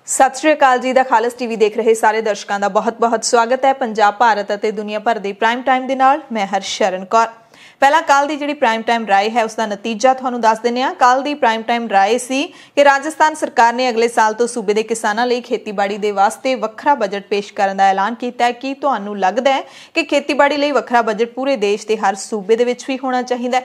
सत श्री अकाल जी दा खालस टीवी देख रहे सारे दर्शकों का बहुत बहुत स्वागत है। पंजाब भारत और दुनिया भर के प्राइम टाइम के नाल मैं हरशरण कौर। पहला कल की जी प्राइम टाइम राय है उसका नतीजा तुहानूं दस दिंदे हां। कल की प्राइम टाइम राय सी कि राजस्थान सरकार ने अगले साल तो सूबे के किसानों लई खेतीबाड़ी दे वास्ते वखरा बजट पेश करने का ऐलान किया है। कि तुहानूं लगदा है कि खेतीबाड़ी लई वखरा बजट पूरे देश के हर सूबे दे विच भी होना चाहिए?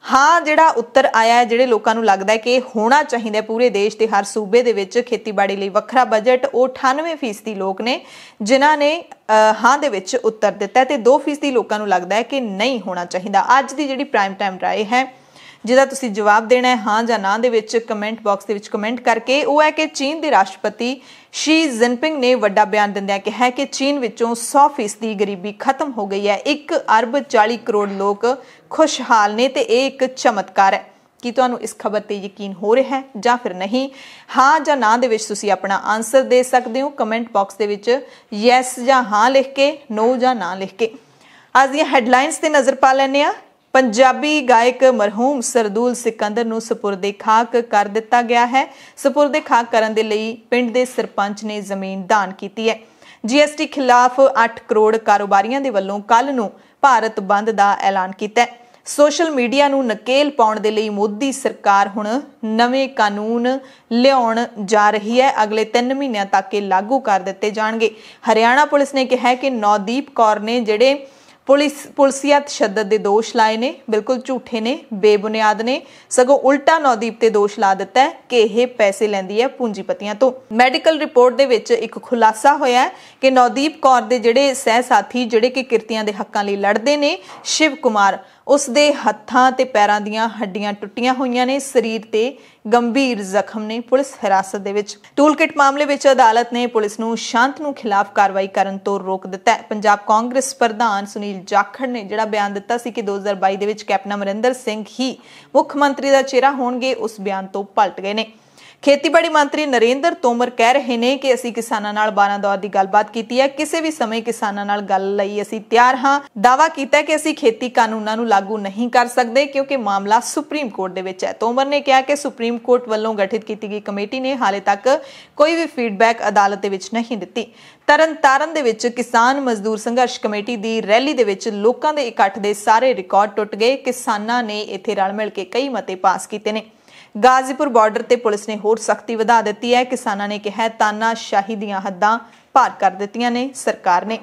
हाँ, जिहड़ा उत्तर आया है, जिहड़े लोकां नूं लगदा है कि होना चाहिए पूरे देश के हर सूबे दे विच खेतीबाड़ी लई वखरा बजट, वो 98% लोग ने जिन्हां ने हाँ दे विच उत्तर दिता है ते 2% लोकां नूं लगदा है कि नहीं होना चाहिए। अज दी जिहड़ी प्राइम टाइम राय है जिहदा तुसीं जवाब देना है हाँ जां ना दे विच कमेंट बॉक्स दे विच कमेंट करके, वो है कि चीन के राष्ट्रपति शी जिनपिंग ने वड्डा बयान दिंदिआं कहा है कि चीन विचों 100% गरीबी खत्म हो गई है। 1 अरब 40 करोड़ लोग खुशहाल ने ते ये एक चमत्कार है। कि तुहानूं इस खबर ते यकीन हो रहा है जां फिर नहीं? हाँ जां ना दे विच तुसीं अपना आंसर दे सकते हो comment box they which yes जां हाँ लिख के, नो जां ना लिख के। अज दी हैडलाइनस ते नज़र पा लैंदे आ। पंजाबी गायक मरहूम सरदूल सिकंदर नूं सपुर्दे खाक कर दिता गया है। सपुर्दे खाक करन दे लई पिंड दे सरपंच ने जमीन दान की है। GST खिलाफ 8 करोड़ कारोबारियों के वल्लों कल नूं भारत बंद का ऐलान किया है। सोशल मीडिया नूं नकेल पाउण दे लई मोदी सरकार हुण नवें कानून लियाउण जा रही है। अगले 3 महीनों तक ये लागू कर दिते जाणगे। हरियाणा पुलिस ने कहा है कि नवदीप कौर ने जिहड़े पुलिसिया तशद्दद के दोष लाए ने बिल्कुल झूठे ने, बेबुनियाद ने, सगों उल्टा नवदीप ते दोष ला दिता है कि यह पैसे लैंदी है पूंजीपतियों तो। मैडिकल रिपोर्ट दे विच एक खुलासा होया है कि नवदीप कौर दे जिहड़े सह साथी जिहड़े कि किरतियां दे हक्कां लई लड़दे ने, शिव कुमार, उसदे हत्थां ते पैरां दीयां हड्डियां टुटियां होईयां ने, शरीर ते गंभीर जख्म ने। पुलिस हिरासत दे विच टूल किट मामले विच अदालत ने पुलिस नूं शांतनु खिलाफ कार्रवाई करन तो रोक दिता है। पंजाब कांग्रेस प्रधान सुनील जाखड़ ने जिहड़ा बयान दिता सी कि 2022 दे विच कैप्टन अमरिंदर सिंह ही मुख मंत्री दा चेहरा होणगे, उस बयान तो पलट गए ने। खेतीबाड़ी मंत्री नरेंद्र तोमर कह रहे हैं कि असीं किसानां नाल 12 दौर की गलबात की है। किसी भी समय किसानां नाल गल लई असीं तैयार हाँ। दावा किया कि असीं खेती कानूनां नूं लागू नहीं कर सकते क्योंकि मामला सुप्रीम कोर्ट दे विच है। तोमर ने कहा कि सुप्रीम कोर्ट वालों गठित की गई कमेटी ने हाले तक कोई भी फीडबैक अदालत दे विच नहीं दिती। तरनतारन दे विच किसान मजदूर संघर्ष कमेटी की रैली दे विच लोकां दे इकट्ठ दे सारे रिकॉर्ड टुट गए। किसानां ने इत्थे रल मिल के कई मते पास कीते ने। गाजीपुर बॉर्डर ते पुलिस ने होर सख्ती वधा दी है। किसानां ने कहा तानाशाही दीयां हद्दां पार कर दित्तियां ने सरकार ने।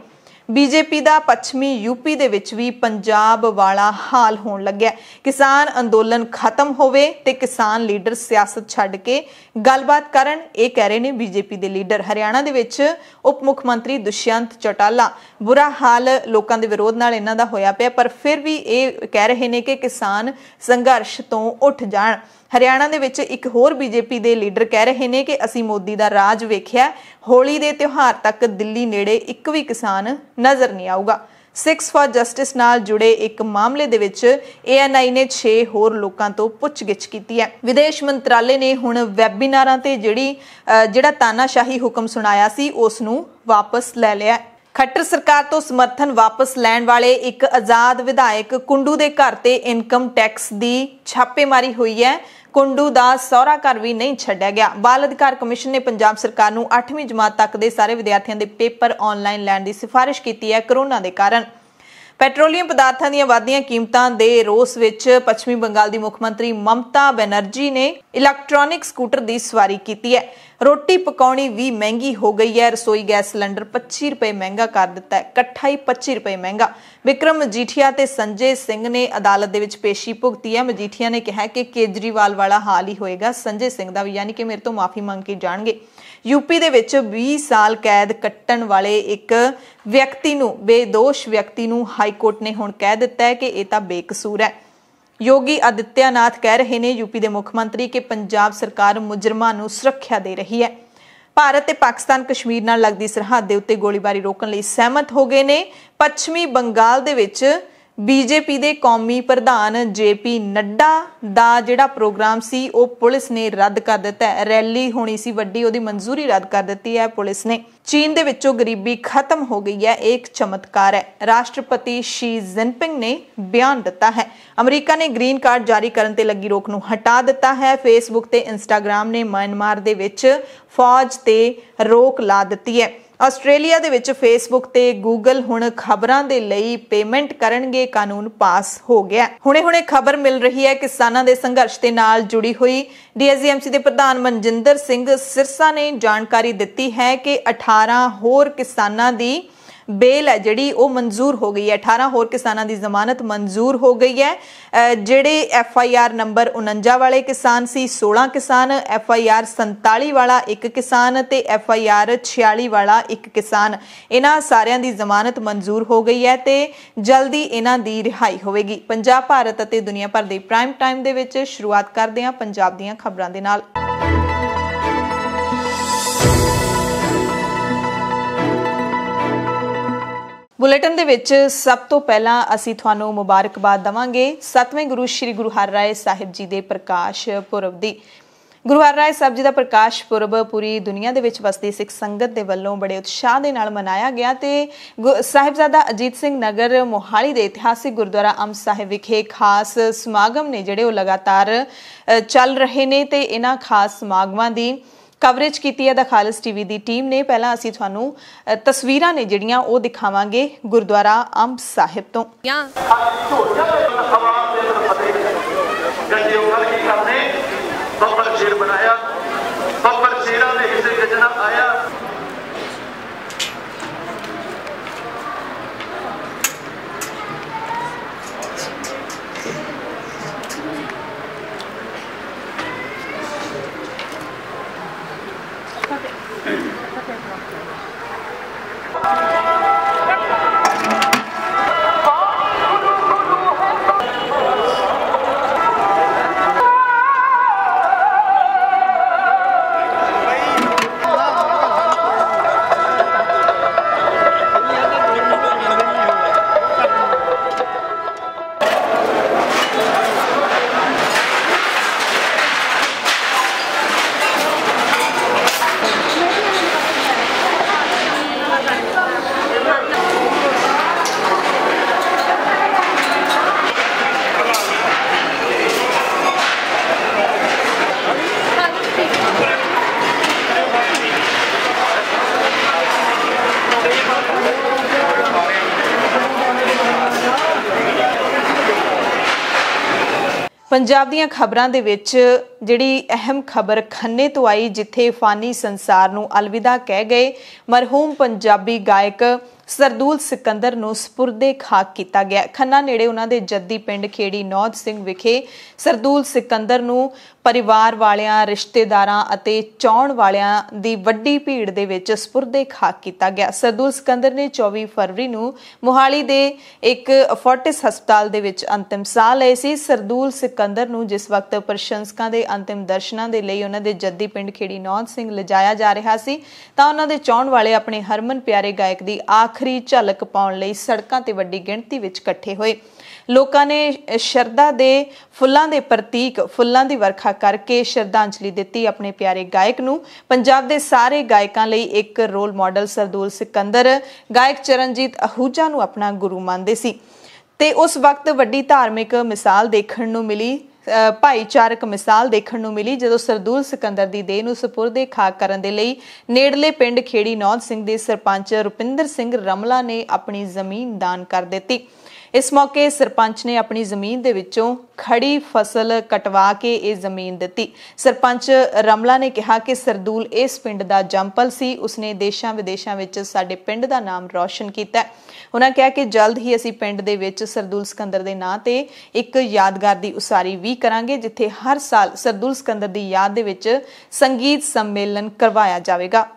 बीजेपी का पश्चिमी यूपी दे विच भी पंजाब वाला हाल होण लग्या। किसान अंदोलन खत्म होवे ते किसान लीडर सियासत छड्ड के गलबात करन, ये कह रहे हैं बीजेपी के लीडर। हरियाणा दे विच उप मुख्यमंत्री दुष्यंत चौटाला बुरा हाल लोकां दे विरोध नाल इन्हां दा होया पिया, पर फिर भी ये कह रहे हैं कि किसान संघर्ष तो उठ जाण। हरियाणा दे विच एक होर बीजेपी के लीडर कह रहे हैं कि असीं मोदी दा राज वेख्या, होली दे त्योहार तक दिल्ली नेड़े एक भी किसान नज़र नहीं आऊगा। सिक्स फॉर जस्टिस नाल जुड़े एक मामले दे विच ANI ने 6 होर लोकां तो पुछगिछ कीती है। विदेश मंत्रालय ने हुण वैबीनारां ते जिहड़ा तानाशाही हुक्म सुनाया सी उस नूं वापस लै लिया। खट्टर सरकार तो समर्थन वापस लैण वाले एक आजाद विधायक कुंडू के घर ते इनकम टैक्स की छापेमारी हुई है। कुंडू का सौरा घर भी नहीं छड्डिया गया। बाल अधिकार कमिशन ने पंजाब सरकार नूं 8वीं जमात तक के सारे विद्यार्थियों के पेपर ऑनलाइन लैण की सिफारिश की है। कोरोना के कारण पेट्रोलियम पदार्थों दी वधियां कीमतां दे रोस विच पश्चिमी बंगाल की मुख्यमंत्री ममता बनर्जी ने इलैक्ट्रॉनिक स्कूटर की सवारी की है। रोटी पकाउणी भी महंगी हो गई है। रसोई गैस सिलेंडर 25 रुपए महंगा कर दिता है, कट्ठा ही 25 रुपए महंगा। विक्रम मजीठिया ते संजय सिंह ने अदालत दे विच पेशी भुगती है। मजीठिया ने कहा कि केजरीवाल वाला हाल ही होएगा संजय सिंह दा भी, यानी कि मेरे तो माफी मांग के जाणगे। यूपी दे विच 20 साल कैद कट्टण वाले एक व्यक्ति नूं, बेदोश व्यक्ति नूं हाईकोर्ट ने हुण कह दिता है कि यह तां बेकसूर है। योगी आदित्यनाथ कह रहे हैं यूपी के मुख्यमंत्री कि पंजाब सरकार मुजरमां नूं सुरक्षा दे रही है। भारत ते पाकिस्तान कश्मीर नाल लगदी सरहद दे उत्ते गोलीबारी रोकण लई सहमत हो गए ने। पश्चिमी बंगाल दे विच बीजेपी ਦੇ ਕੌਮੀ ਪ੍ਰਧਾਨ JP ਨੱਡਾ ਦਾ ਜਿਹੜਾ ਪ੍ਰੋਗਰਾਮ ਸੀ ਉਹ ਪੁਲਿਸ ਨੇ ਰੱਦ ਕਰ ਦਿੱਤਾ ਹੈ। ਰੈਲੀ ਹੋਣੀ ਸੀ ਵੱਡੀ, ਉਹਦੀ ਮਨਜ਼ੂਰੀ ਰੱਦ ਕਰ ਦਿੱਤੀ ਹੈ ਪੁਲਿਸ ਨੇ। ਚੀਨ ਦੇ ਵਿੱਚੋਂ ਗਰੀਬੀ ਖਤਮ ਹੋ ਗਈ ਹੈ, ਇੱਕ ਚਮਤਕਾਰ ਹੈ। ਰਾਸ਼ਟਰਪਤੀ ਸ਼ੀ ਜਿਨਪਿੰਗ ਨੇ ਬਿਆਨ ਦਿੱਤਾ ਹੈ। ਅਮਰੀਕਾ ਨੇ ਗ੍ਰੀਨ ਕਾਰਡ ਜਾਰੀ ਕਰਨ ਤੇ ਲੱਗੀ ਰੋਕ ਨੂੰ ਹਟਾ ਦਿੱਤਾ ਹੈ। ਫੇਸਬੁੱਕ ਤੇ ਇੰਸਟਾਗ੍ਰਾਮ ਨੇ ਮਿਆਂਮਾਰ ਦੇ ਵਿੱਚ ਫੌਜ ਤੇ ਰੋਕ ਲਾ ਦਿੱਤੀ ਹੈ। ਆਸਟ੍ਰੇਲੀਆ ਦੇ ਵਿੱਚ ਫੇਸਬੁੱਕ ਤੇ ਗੂਗਲ ਹੁਣ ਖਬਰਾਂ ਦੇ ਲਈ ਪੇਮੈਂਟ ਕਰਨਗੇ, ਕਾਨੂੰਨ ਪਾਸ ਹੋ ਗਿਆ। ਹੁਣੇ ਖਬਰ ਮਿਲ ਰਹੀ ਹੈ ਕਿਸਾਨਾਂ ਦੇ ਸੰਘਰਸ਼ ਦੇ ਨਾਲ ਜੁੜੀ ਹੋਈ। DSGMC ਦੇ ਪ੍ਰਧਾਨ ਮਨਜਿੰਦਰ ਸਿੰਘ ਸਿਰਸਾ ਨੇ ਜਾਣਕਾਰੀ ਦਿੱਤੀ ਹੈ ਕਿ 18 ਹੋਰ ਕਿਸਾਨਾਂ ਦੀ बेल है जिहड़ी वो मंजूर हो गई है। 18 होर किसानां दी जमानत मंजूर हो गई है। जिहड़े FIR नंबर 49 वाले किसान सी 16 किसान, FIR 47 वाला एक किसान ते FIR 46 वाला एक किसान, इन्हां सारियां दी जमानत मंजूर हो गई है ते जल्दी इन्हां दी रिहाई होवेगी। पंजाब भारत अते दुनिया भर दे प्राइम टाइम दे विच शुरुआत करदे हां पंजाब दीयां खबरां दे नाल। बुलेटिन दे विच सब तो पहला असी तुहानू मुबारकबाद दवांगे 7वें गुरु श्री गुरु हरराय साहिब जी दे प्रकाश पुरब दी। गुरु हरराय साहिब जी दा प्रकाश पुरब पूरी दुनिया दे विच वसदी सिख संगत दे वल्लों बड़े उत्साह दे नाल मनाया गया ते साहिबजादा अजीत सिंह नगर मोहाली दे इतिहासिक गुरुद्वारा अंब साहिब विखे खास समागम ने जिहड़े वो लगातार चल रहे ने ते इन्हां खास समागमां दी कवरेज की है द खालिस टीवी की टीम ने। पहला असी तुहानू तस्वीरां ने जिहड़ियां वो दिखावांगे गुरुद्वारा अंब साहिब तो। पंजाब दीयां खबरां दे विच जिहड़ी अहम खबर खन्ने तो आई, जिथे फानी संसार नूं अलविदा कह गए मरहूम पंजाबी गायक सरदूल सिकंदर नूं सपुरदे खाक किया गया। खन्ना नेड़े उन्हां दे जद्दी पिंड खेड़ी नौध सिंह विखे सरदूल सिकंदर नूं परिवार वालियां, रिश्तेदारां अते चाहण वालियां दी वड्डी भीड़ दे विच सपुरदे खाक किया गया। सरदूल सिकंदर ने 24 फरवरी नूं मोहाली दे एक फोर्टिस हस्पताल दे विच अंतिम साह लए सी। सरदूल सिकंदर नूं जिस वक्त प्रशंसकां दे अंतिम दर्शनां दे लई उन्हां दे जद्दी पिंड खेड़ी नौध सिंह लिजाया जा रहा सी तां उन्हां दे चाहण वाले अपने हरमन प्यारे गायक दी आखिरी झलक पाउण लई सड़कां ते वड्डी गिणती विच इकट्ठे होए। लोकां ने शरदा दे फुल्लां दे प्रतीक फुल्लां दी वर्खा करके श्रद्धांजलि दित्ती अपने प्यारे गायक नूं। पंजाब दे सारे गायकां लई एक रोल मॉडल सरदूल सिकंदर गायक चरणजीत आहूजा नूं अपना गुरु मानदे सी ते उस वक्त वड्डी धार्मिक मिसाल देखण नूं मिली, भाईचारक मिसाल देखण नूं मिली जदों सरदूल सिकंदर दी देह नूं सपुरदे खाक करन दे लई नेड़ले पिंड खेड़ी नौध सिंह दे सरपंच रुपिंदर सिंह रमला ने अपनी जमीन दान कर दित्ती। इस मौके सरपंच ने अपनी जमीन दे विचों खड़ी फसल कटवा के ये जमीन दित्ती। सरपंच रमला ने कहा कि सरदूल इस पिंड दा जंपल सी, उसने देशां विदेशां विच साडे पिंड दा नाम रोशन कीता। उन्होंने कहा कि जल्द ही असीं पिंड दे विच सरदूल सिकंदर दे नां ते एक यादगार दी उसारी भी करांगे, जिथे हर साल सरदूल सिकंदर दी याद दे विच संगीत सम्मेलन करवाया जावेगा।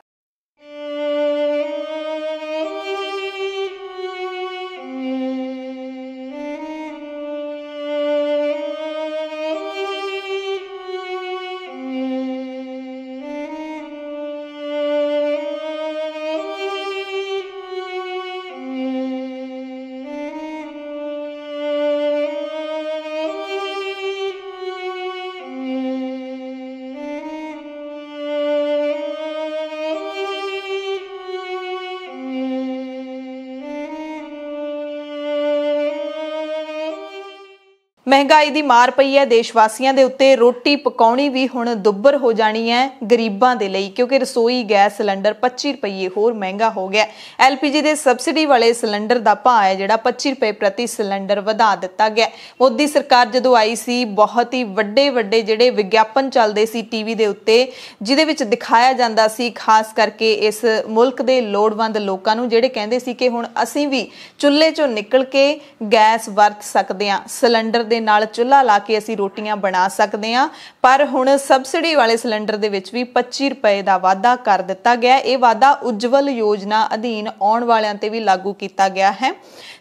महंगाई दी मार पई है देश वासियों के उत्ते। रोटी पकाउणी भी हुण दुब्बर हो जानी है गरीबां दे लई, क्योंकि रसोई गैस सिलेंडर 25 रुपये होर महंगा हो गया। LPG के सबसिडी वाले सिलेंडर का भाव है जिहड़ा 25 रुपये प्रति सिलेंडर वधा दिता गया। मोदी सरकार जदों आई सी बहुत ही वड्डे वड्डे जिहड़े विज्ञापन चलदे सी टीवी दे उत्ते, जिहदे विच दिखाया जांदा सी खास करके इस मुल्क दे लोड़वंद लोकां नूं जिहड़े कहंदे सी कि हुण असीं भी चुੱਲ੍ਹੇ चों निकल के गैस वरत सकदे हां, सिलेंडर दे नाल चुੱਲ੍ਹਾ ला के असीं रोटियां बना सकदे हां। पर हुण सबसिडी वाले सिलेंडर दे विच भी 25 रुपए दा वाधा कर दिता गया। ये वाधा उज्जवल योजना अधीन आउण वालियां ते भी लागू किया गया है।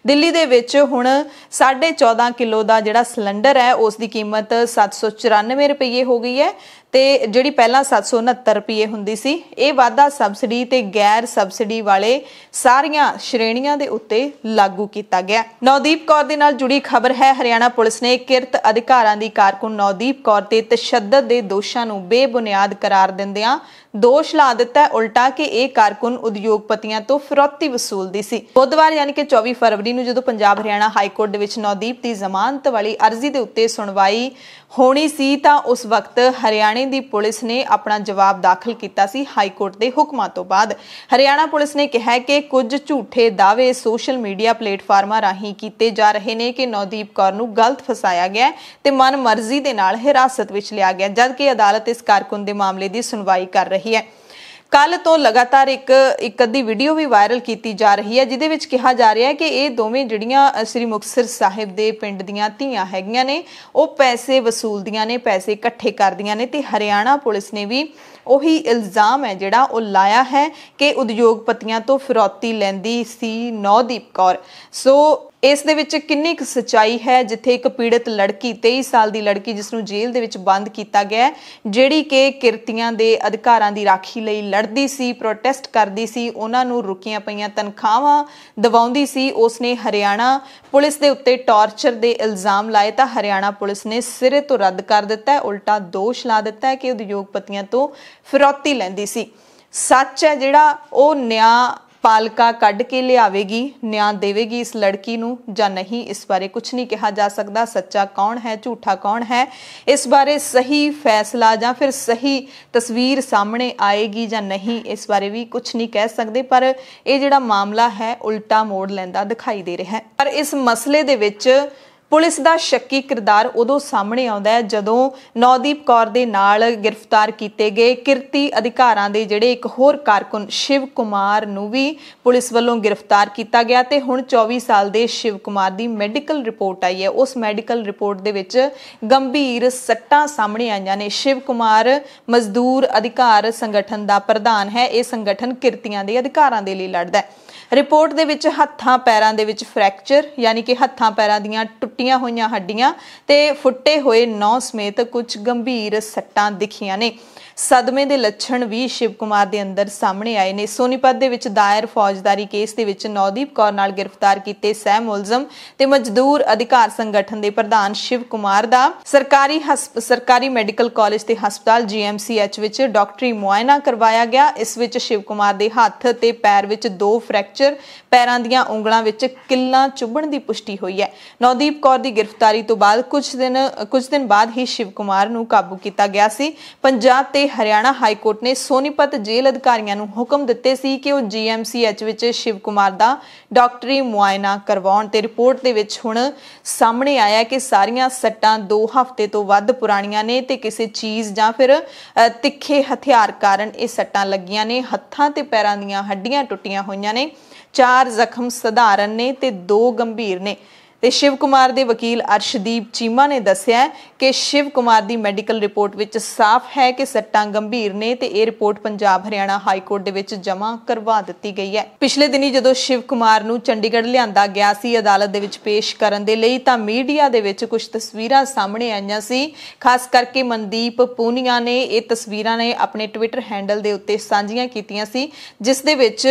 दिल्ली दे विच हुण 14.5 किलो दा जिहड़ा सिलेंडर है उस दी कीमत 794 रुपये हो गई है ते जिहड़ी पहला 769 रुपये हुंदी सी। ये वाधा सबसिडी ते गैर सबसिडी वाले सारियां श्रेणियां दे उत्ते लागू किया गया। नवदीप कौर दे नाल जुड़ी खबर है। हरियाणा पुलिस ने किरत अधिकारां दी कारकुन नवदीप कौर ते तशद्दद दे दोषां नूं बेबुनियाद करार दिंदियां दोष ला दिता है उल्टा कि एक कारकुन उद्योगपतियों तो फिरौती वसूलती सी। बुधवार यानी कि 24 फरवरी नूं जदों पंजाब हरियाणा हाईकोर्ट दे विच नवदीप की जमानत वाली अर्जी के उत्ते सुनवाई होनी सी तां उस वक्त हरियाणे दी पुलिस ने अपना जवाब दाखिल किया सी। हाईकोर्ट के हुक्मां तो बाद हरियाणा पुलिस ने कहा है कि कुछ झूठे दावे सोशल मीडिया प्लेटफार्मां राहीं कीते जा रहे हैं कि नवदीप कौर नूं गलत फसाया गया ते मन मर्जी दे नाल हिरासत विच लिया गया, जबकि अदालत इस कारकुन के मामले की सुनवाई कर रही है। कल तो लगातार एक अद्धी वीडियो भी वायरल की जा रही है जिहदे विच कहा जा रहा है कि ये दोवें जिहड़ियां श्री मुक्तसर साहिब दे पिंड दीयां धीआं हैगियां ने, वो पैसे वसूलदियां ने, पैसे इकट्ठे करदियां ने ते हरियाणा पुलिस ने भी ਉਹੀ इल्जाम है जिहड़ा ਉਹ लाया है कि उद्योगपतियों तो फिरौती लैंदी सी नवदीप कौर। सो इस दे विच किन्नी क सच्चाई है, जिथे एक पीड़ित लड़की 23 साल की लड़की जिसनूं जेल दे विच बंद किया गया, जिहड़ी कि किरतियां दे अधिकारां दी राखी लई लड़दी सी, प्रोटेस्ट करदी सी, उन्हां नूं रुकीआं पईआं तनखाहां दिवाउंदी सी, उसने हरियाणा पुलिस दे उत्ते टॉर्चर दे इल्जाम लाए तां हरियाणा पुलिस ने सिरे तो रद्द कर दिता है, उल्टा दोष ला दिता है कि उद्योगपतियों तो फिरौती लैंदी सी। सच है जिहड़ा वो न्याय पालिका कढ़ के लियावेगी, न्याय देवेगी इस लड़की नूं जां नहीं, इस बारे कुछ नहीं कहा जा सकता। सच्चा कौन है झूठा कौन है, इस बारे सही फैसला जां फिर सही तस्वीर सामने आएगी जां नहीं, इस बारे भी कुछ नहीं कह सकते। पर यह जिहड़ा मामला है उल्टा मोड़ लैंदा दिखाई दे रहा है। पर इस मसले दे विच पुलिस का शक्की किरदार उदों सामने आता है जदों नवदीप कौर दे नाल गिरफ्तार किए गए किरती अधिकारां दे जिहड़े एक होर कारकुन शिव कुमार नूं भी पुलिस वालों गिरफ्तार किया गया ते हुण 24 साल दे शिव कुमार की मैडिकल रिपोर्ट आई है। उस मैडिकल रिपोर्ट दे विच गंभीर सट्टां सामने आईयां ने। शिव कुमार मजदूर अधिकार संगठन का प्रधान है। यह संगठन किरतियां दे अधिकारां दे लई लड़दा है। रिपोर्ट दे विच हत्थां पैरां दे विच फ्रैक्चर यानी कि हत्थां पैरां दीयां टुट्टियां होईयां हड्डियां ते फुट्टे होए नौं समेत कुछ गंभीर सट्टां दिखियां ने। सदमे दे लक्षण भी शिव कुमार दे अंदर सामने आए ने। सोनीपत दे विच दायर फौजदारी केस दे विच नवदीप कौर नाल गिरफ्तार कीते सह मुलजम ते मजदूर अधिकार संगठन दे प्रधान शिव कुमार दा सरकारी मैडिकल कॉलेज ते हस्पताल GMCH विच डॉक्टरी मुआयना करवाया गया। इस विच शिव कुमार दे हत्थ ते पैर विच 2 फ्रैक्चर, पैरां दीयां उंगलां विच किल्लां चुभण दी पुष्टि हुई है। नवदीप कौर दी गिरफ्तारी तो बाद कुछ दिन बाद ही शिव कुमार नूं काबू किया गया सी। पंजाब ते हरियाणा हाईकोर्ट ने सोनीपत जेल अधिकारियों नूं हुक्म दिते सी कि वो GMCH विच शिव कुमार दा डॉक्टरी मुआयना करवाउण ते रिपोर्ट दे विच हुण सामने आया कि सारियां सट्टां 2 हफ्ते तो वध पुराणियां ने ते किसी चीज़ जां फिर तिखे हथियार कारण ये सट्टां लगियां ने। हत्थां ते पैरां दीयां हड्डियां टुट्टियां होईयां ने। 4 जख्म सधारण ने ते 2 गंभीर ने। ते शिव कुमार दे वकील अर्शदीप चीमा ने दस्सिया कि शिव कुमार दी मैडिकल रिपोर्ट विच साफ है कि सट्टां गंभीर ने ते यह रिपोर्ट पंजाब हरियाणा हाईकोर्ट दे विच जमा करवा दित्ती गई है। पिछले दिनी जदों शिव कुमार नूं चंडीगढ़ लिआंदा गया सी अदालत दे विच पेश करन दे लई तां मीडिया दे विच कुछ तस्वीरां सामने आईयां सी। खास करके मनदीप पूनिया ने ये तस्वीरां ने अपने ट्विटर हैंडल दे उत्ते सांझियां कीतियां सी, जिस दे विच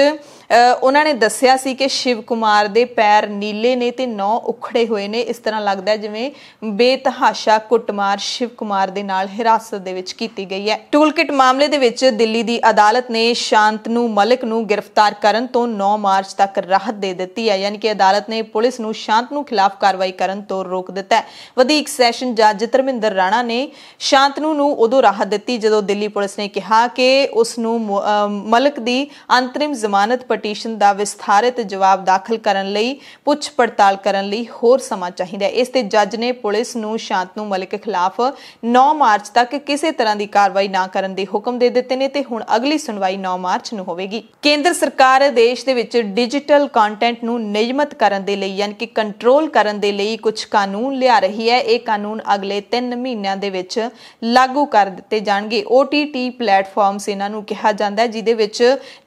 ਉਹਨਾਂ ਨੇ ਦੱਸਿਆ ਸੀ ਕਿ शिव कुमार ਦੇ ਪੈਰ ਨੀਲੇ ਨੇ ਤੇ 9 ਉਖੜੇ ਹੋਏ ਨੇ। ਇਸ ਤਰ੍ਹਾਂ ਲੱਗਦਾ ਜਿਵੇਂ ਬੇਤਹਾਸ਼ਾ ਕੁੱਟਮਾਰ शिव कुमार ਦੇ ਨਾਲ ਹਿਰਾਸਤ ਦੇ ਵਿੱਚ ਕੀਤੀ ਗਈ ਹੈ। ਟੂਲਕਿਟ ਮਾਮਲੇ ਦੇ ਵਿੱਚ ਦਿੱਲੀ ਦੀ ਅਦਾਲਤ ਨੇ ਸ਼ਾਂਤਨੂ ਮਲਿਕ ਨੂੰ ਗ੍ਰਿਫਤਾਰ ਕਰਨ ਤੋਂ 9 ਮਾਰਚ ਤੱਕ ਰਾਹਤ ਦੇ ਦਿੱਤੀ ਹੈ। यानी कि अदालत ने पुलिस नूं शांतनु खिलाफ कार्रवाई करन तो रोक दिता है। वधीक सैशन जज धर्मिंदर राणा ने शांतनु नूं उदों राहत दित्ती जदों दिल्ली पुलिस ने कहा कि उस नूं मलिक दी अंतरिम जमानत पटीशन दा विस्तारित जवाब दाखिल करन लई पुछ पड़ताल करन लई होर समा चाहीदा है। इस ते जज ने पुलिस नूं शांतनु मलिक खिलाफ 9 मार्च तक किसी तरह की कार्रवाई ना करन दे हुक्म दे दित्ते ने ते हुण अगली सुनवाई 9 मार्च नूं होवेगी। केंद्र सरकार देश दे विच डिजिटल कंटेंट नूं नियमित करन दे लई यानी कि कंट्रोल करन दे लई कुछ कानून लिया रही है। ये कानून अगले 3 महीनों दे विच लागू कर दिते जाणगे। OTT प्लेटफॉर्म्स इन्हां नूं कहा जांदा है जिहदे विच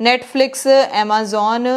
नैटफ्लिक्स एमाजॉन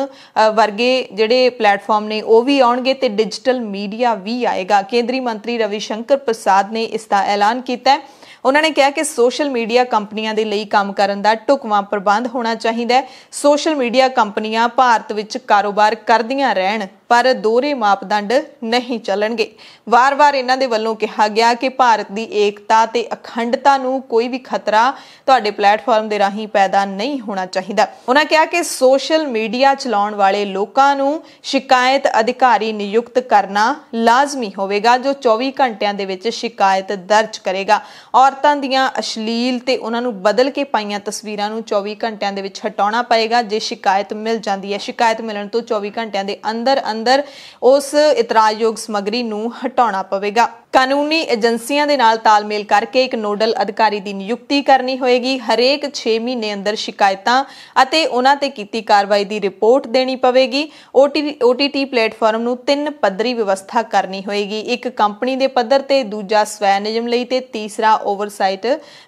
वर्गे जिहड़े प्लेटफॉर्म ने वो भी आउणगे ते डिजिटल मीडिया भी आएगा। केंद्रीय मंत्री रविशंकर प्रसाद ने इसका ऐलान किया है। उन्होंने कहा कि सोशल मीडिया कंपनियां दे लई काम करन दा ढुकवां प्रबंध होना चाहिए। सोशल मीडिया कंपनियां भारत विच कारोबार करदियां रहन पर दोहरे मापदंड नहीं चलणगे। वार वार इन्हां दे वल्लों कहा गया कि भारत की एकता ते अखंडता नूं कोई भी खतरा तुहाडे प्लेटफॉर्म दे राहीं पैदा नहीं होना चाहिए। उन्होंने कहा कि सोशल मीडिया चलाउण वाले लोकां नूं शिकायत अधिकारी नियुक्त करना लाजमी होवेगा जो 24 घंटियां दे विच शिकायत दर्ज करेगा। औरतां दीयां अश्लील ते उन्हां नूं बदल के पाईयां तस्वीरां नूं 24 घंटियां दे विच हटाउणा पएगा। जे शिकायत मिल जांदी है शिकायत मिलण तो 24 घंटियां दे अंदर उस इतराजयोग समग्री नूं हटाउणा पवेगा। कानूनी एजेंसियां दे नाल तालमेल करके एक नोडल अधिकारी की नियुक्ति करनी होएगी। हरेक 6 महीने अंदर शिकायतां अते उन्हां ते कीती कार्रवाई की रिपोर्ट देनी पवेगी। OTT प्लेटफॉर्म नूं 3 पद्धरी व्यवस्था करनी होएगी। एक कंपनी दे पद्धर ते, दूजा स्वै नियम लई ते तीसरा ओवरसाइट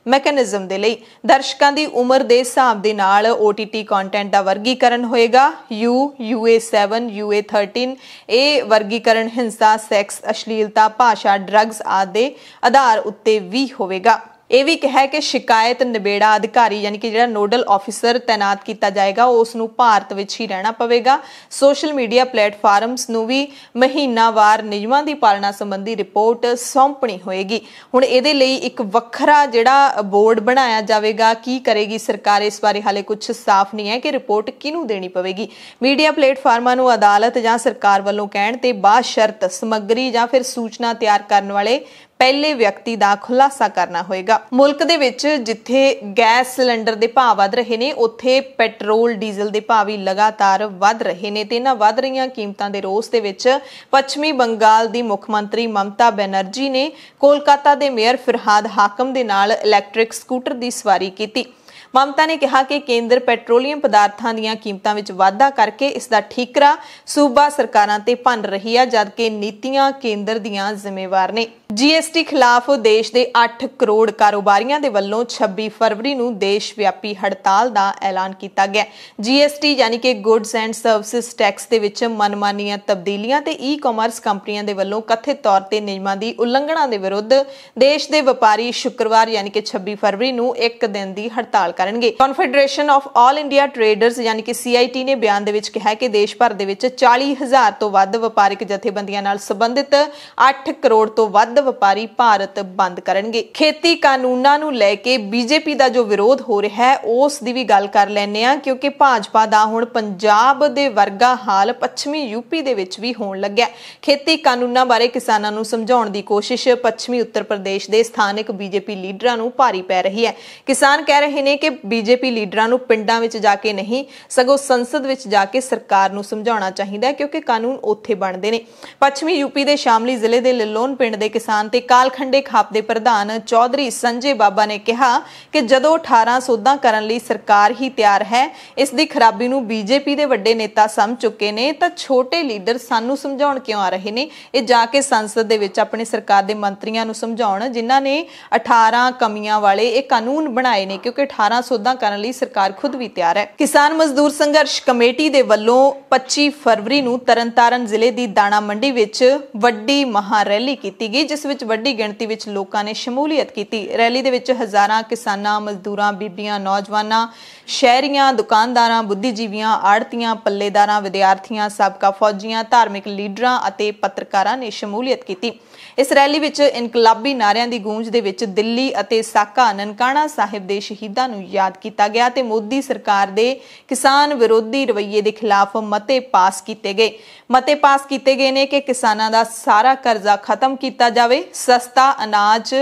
मैकेनिज्म दे लई। दर्शकां दी उम्र दे हिसाब दे नाल OTT कंटेंट दा वर्गीकरण होएगा। UA7 UA13 ये वर्गीकरण हिंसा सैक्स अश्लीलता भाषा ड्रग्स आदि आधार उत्ते भी होवेगा। यह भी कहा कि शिकायत निबेड़ा अधिकारी यानी कि जिहड़ा नोडल ऑफिसर तैनात किया जाएगा उसनूं भारत विच ही रहना पवेगा। सोशल मीडिया प्लेटफॉर्म्स नूं भी महीनावार नियमां दी पालना संबंधी रिपोर्ट सौंपनी होएगी। हुण इहदे लई एक वखरा जिहड़ा बोर्ड बनाया जाएगा। की करेगी सरकार इस बारे हाले कुछ साफ नहीं है कि रिपोर्ट किहनूं देनी पवेगी। मीडिया प्लेटफॉर्मां नूं अदालत जां सरकार वल्लों कहण ते बाशर्त समग्री जां फिर सूचना तैयार करन वाले पहले व्यक्ति का खुलासा करना होएगा। मुल्क दे विच जिथे गैस सिलेंडर के भाव वध रहे ने उत्थे पेट्रोल डीजल के भाव भी लगातार वध रहे ने ते इन्हां वध रहीआं कीमतां दे रोस दे विच पश्चिमी बंगाल की मुख मंत्री ममता बनर्जी ने कोलकाता के मेयर फिरहाद हाकम दे नाल इलैक्ट्रिक स्कूटर की सवारी की। ममता ने कहा कि केंद्र पेट्रोलियम पदार्थों दीआं कीमतां विच वाधा करके इसका ठीकरा सूबा सरकारां ते भन रही है जबकि नीतियां केंद्र दीआं जिम्मेवार ने। GST खिलाफ देश के 8 करोड़ कारोबारियों के वलों 26 फरवरी नूं देश व्यापी हड़ताल का ऐलान किया गया। GST यानी कि गुड्स एंड सर्विसेज टैक्स के विच मनमानियां तब्दीलियां ते ई-कॉमर्स कंपनियों के वलों कथित तौर पर नियमां की उलंघना के विरुद्ध देश के व्यापारी शुक्रवार यानी कि 26 फरवरी नूं 1 दिन की हड़ताल करनगे। Confederation of all India traders यानी कि CIT ने बयान दे विच कहा कि देश भर दे विच 40,000 तो वध व्यापारिक जथेबंदियां नाल संबंधित 8 करोड़ तो वध व्यापारी भारत बंद करनगे। खेती कानूनां नूं लैके बीजेपी का जो विरोध हो रहा है उस दी भी गल कर लैने आ क्योंकि भाजपा दा हुण पंजाब दे वर्गा हाल पश्चिमी यूपी दे विच भी होण लग्या। खेती कानूनां बारे किसानां नूं समझाउण दी कोशिश पश्चिमी उत्तर प्रदेश दे स्थानिक बीजेपी लीडरां नूं भारी पै रही है। किसान कह रहे ने कि बीजेपी लीडरां नूं पिंडां विच जाके नहीं सगों संसद विच जाके सरकार नूं समझाउणा चाहीदा क्योंकि कानून उत्थे बनदे ने। पश्चिमी यूपी दे शामली जिले दे लिलोन पिंड दे किसान ते कालखंडे खाप दे प्रधान चौधरी संजय बाबा ने कहा कि जदों 18 सोधां करन लई सरकार ही तैयार है इस दी खराबी नूं बीजेपी दे वड्डे नेता समझ चुके ने तां छोटे लीडर सानूं समझाउण क्यों आ रहे ने। ये जाके संसद दे विच अपनी सरकार दे मंत्रियां नूं समझाउण जिन्हां ने 18 कमियां वाले ये कानून बनाए ने क्योंकि 18 12 ਸੋਧਾਂ ਕਰਨ ਲਈ ਸਰਕਾਰ ਖੁਦ ਵੀ ਤਿਆਰ ਹੈ। ਕਿਸਾਨ ਮਜ਼ਦੂਰ ਸੰਘਰਸ਼ ਕਮੇਟੀ ਦੇ ਵੱਲੋਂ 25 ਫਰਵਰੀ ਨੂੰ ਤਰਨਤਾਰਨ ਜ਼ਿਲ੍ਹੇ ਦੀ ਦਾਣਾ ਮੰਡੀ ਵਿੱਚ ਵੱਡੀ ਮਹਾ ਰੈਲੀ ਕੀਤੀ ਗਈ, ਜਿਸ ਵਿੱਚ ਵੱਡੀ ਗਿਣਤੀ ਵਿੱਚ ਲੋਕਾਂ ਨੇ ਸ਼ਮੂਲੀਅਤ ਕੀਤੀ। ਰੈਲੀ ਦੇ ਵਿੱਚ ਹਜ਼ਾਰਾਂ ਕਿਸਾਨਾਂ, ਮਜ਼ਦੂਰਾਂ, ਬੀਬੀਆਂ, ਨੌਜਵਾਨਾਂ, ਸ਼ਹਿਰੀਆਂ, ਦੁਕਾਨਦਾਰਾਂ, ਬੁੱਧੀਜੀਵੀਆਂ, ਆੜਤੀਆਂ, ਪੱਲੇਦਾਰਾਂ, ਵਿਦਿਆਰਥੀਆਂ, ਸਾਬਕਾ ਫੌਜੀਆਂ, ਧਾਰਮਿਕ ਲੀਡਰਾਂ ਅਤੇ ਪੱਤਰਕਾਰਾਂ ਨੇ ਸ਼ਮੂਲੀਅਤ ਕੀਤੀ। ਇਸ ਰੈਲੀ ਵਿੱਚ ਇਨਕਲਾਬੀ ਨਾਰਿਆਂ ਦੀ ਗੂੰਜ ਦੇ ਵਿੱਚ ਦਿੱਲੀ ਅਤੇ ਸਾਕਾ ਨਨਕਾਣਾ ਸਾਹਿਬ ਦੇ ਸ਼ਹੀਦਾਂ ਨੂੰ ਯਾਦ ਕੀਤਾ ਗਿਆ ਤੇ ਮੋਦੀ ਸਰਕਾਰ ਦੇ ਕਿਸਾਨ ਵਿਰੋਧੀ ਰਵੱਈਏ ਦੇ ਖਿਲਾਫ ਮਤੇ ਪਾਸ ਕੀਤੇ ਗਏ ਨੇ ਕਿ ਕਿਸਾਨਾਂ ਦਾ ਸਾਰਾ ਕਰਜ਼ਾ ਖਤਮ ਕੀਤਾ ਜਾਵੇ, ਸਸਤਾ ਅਨਾਜ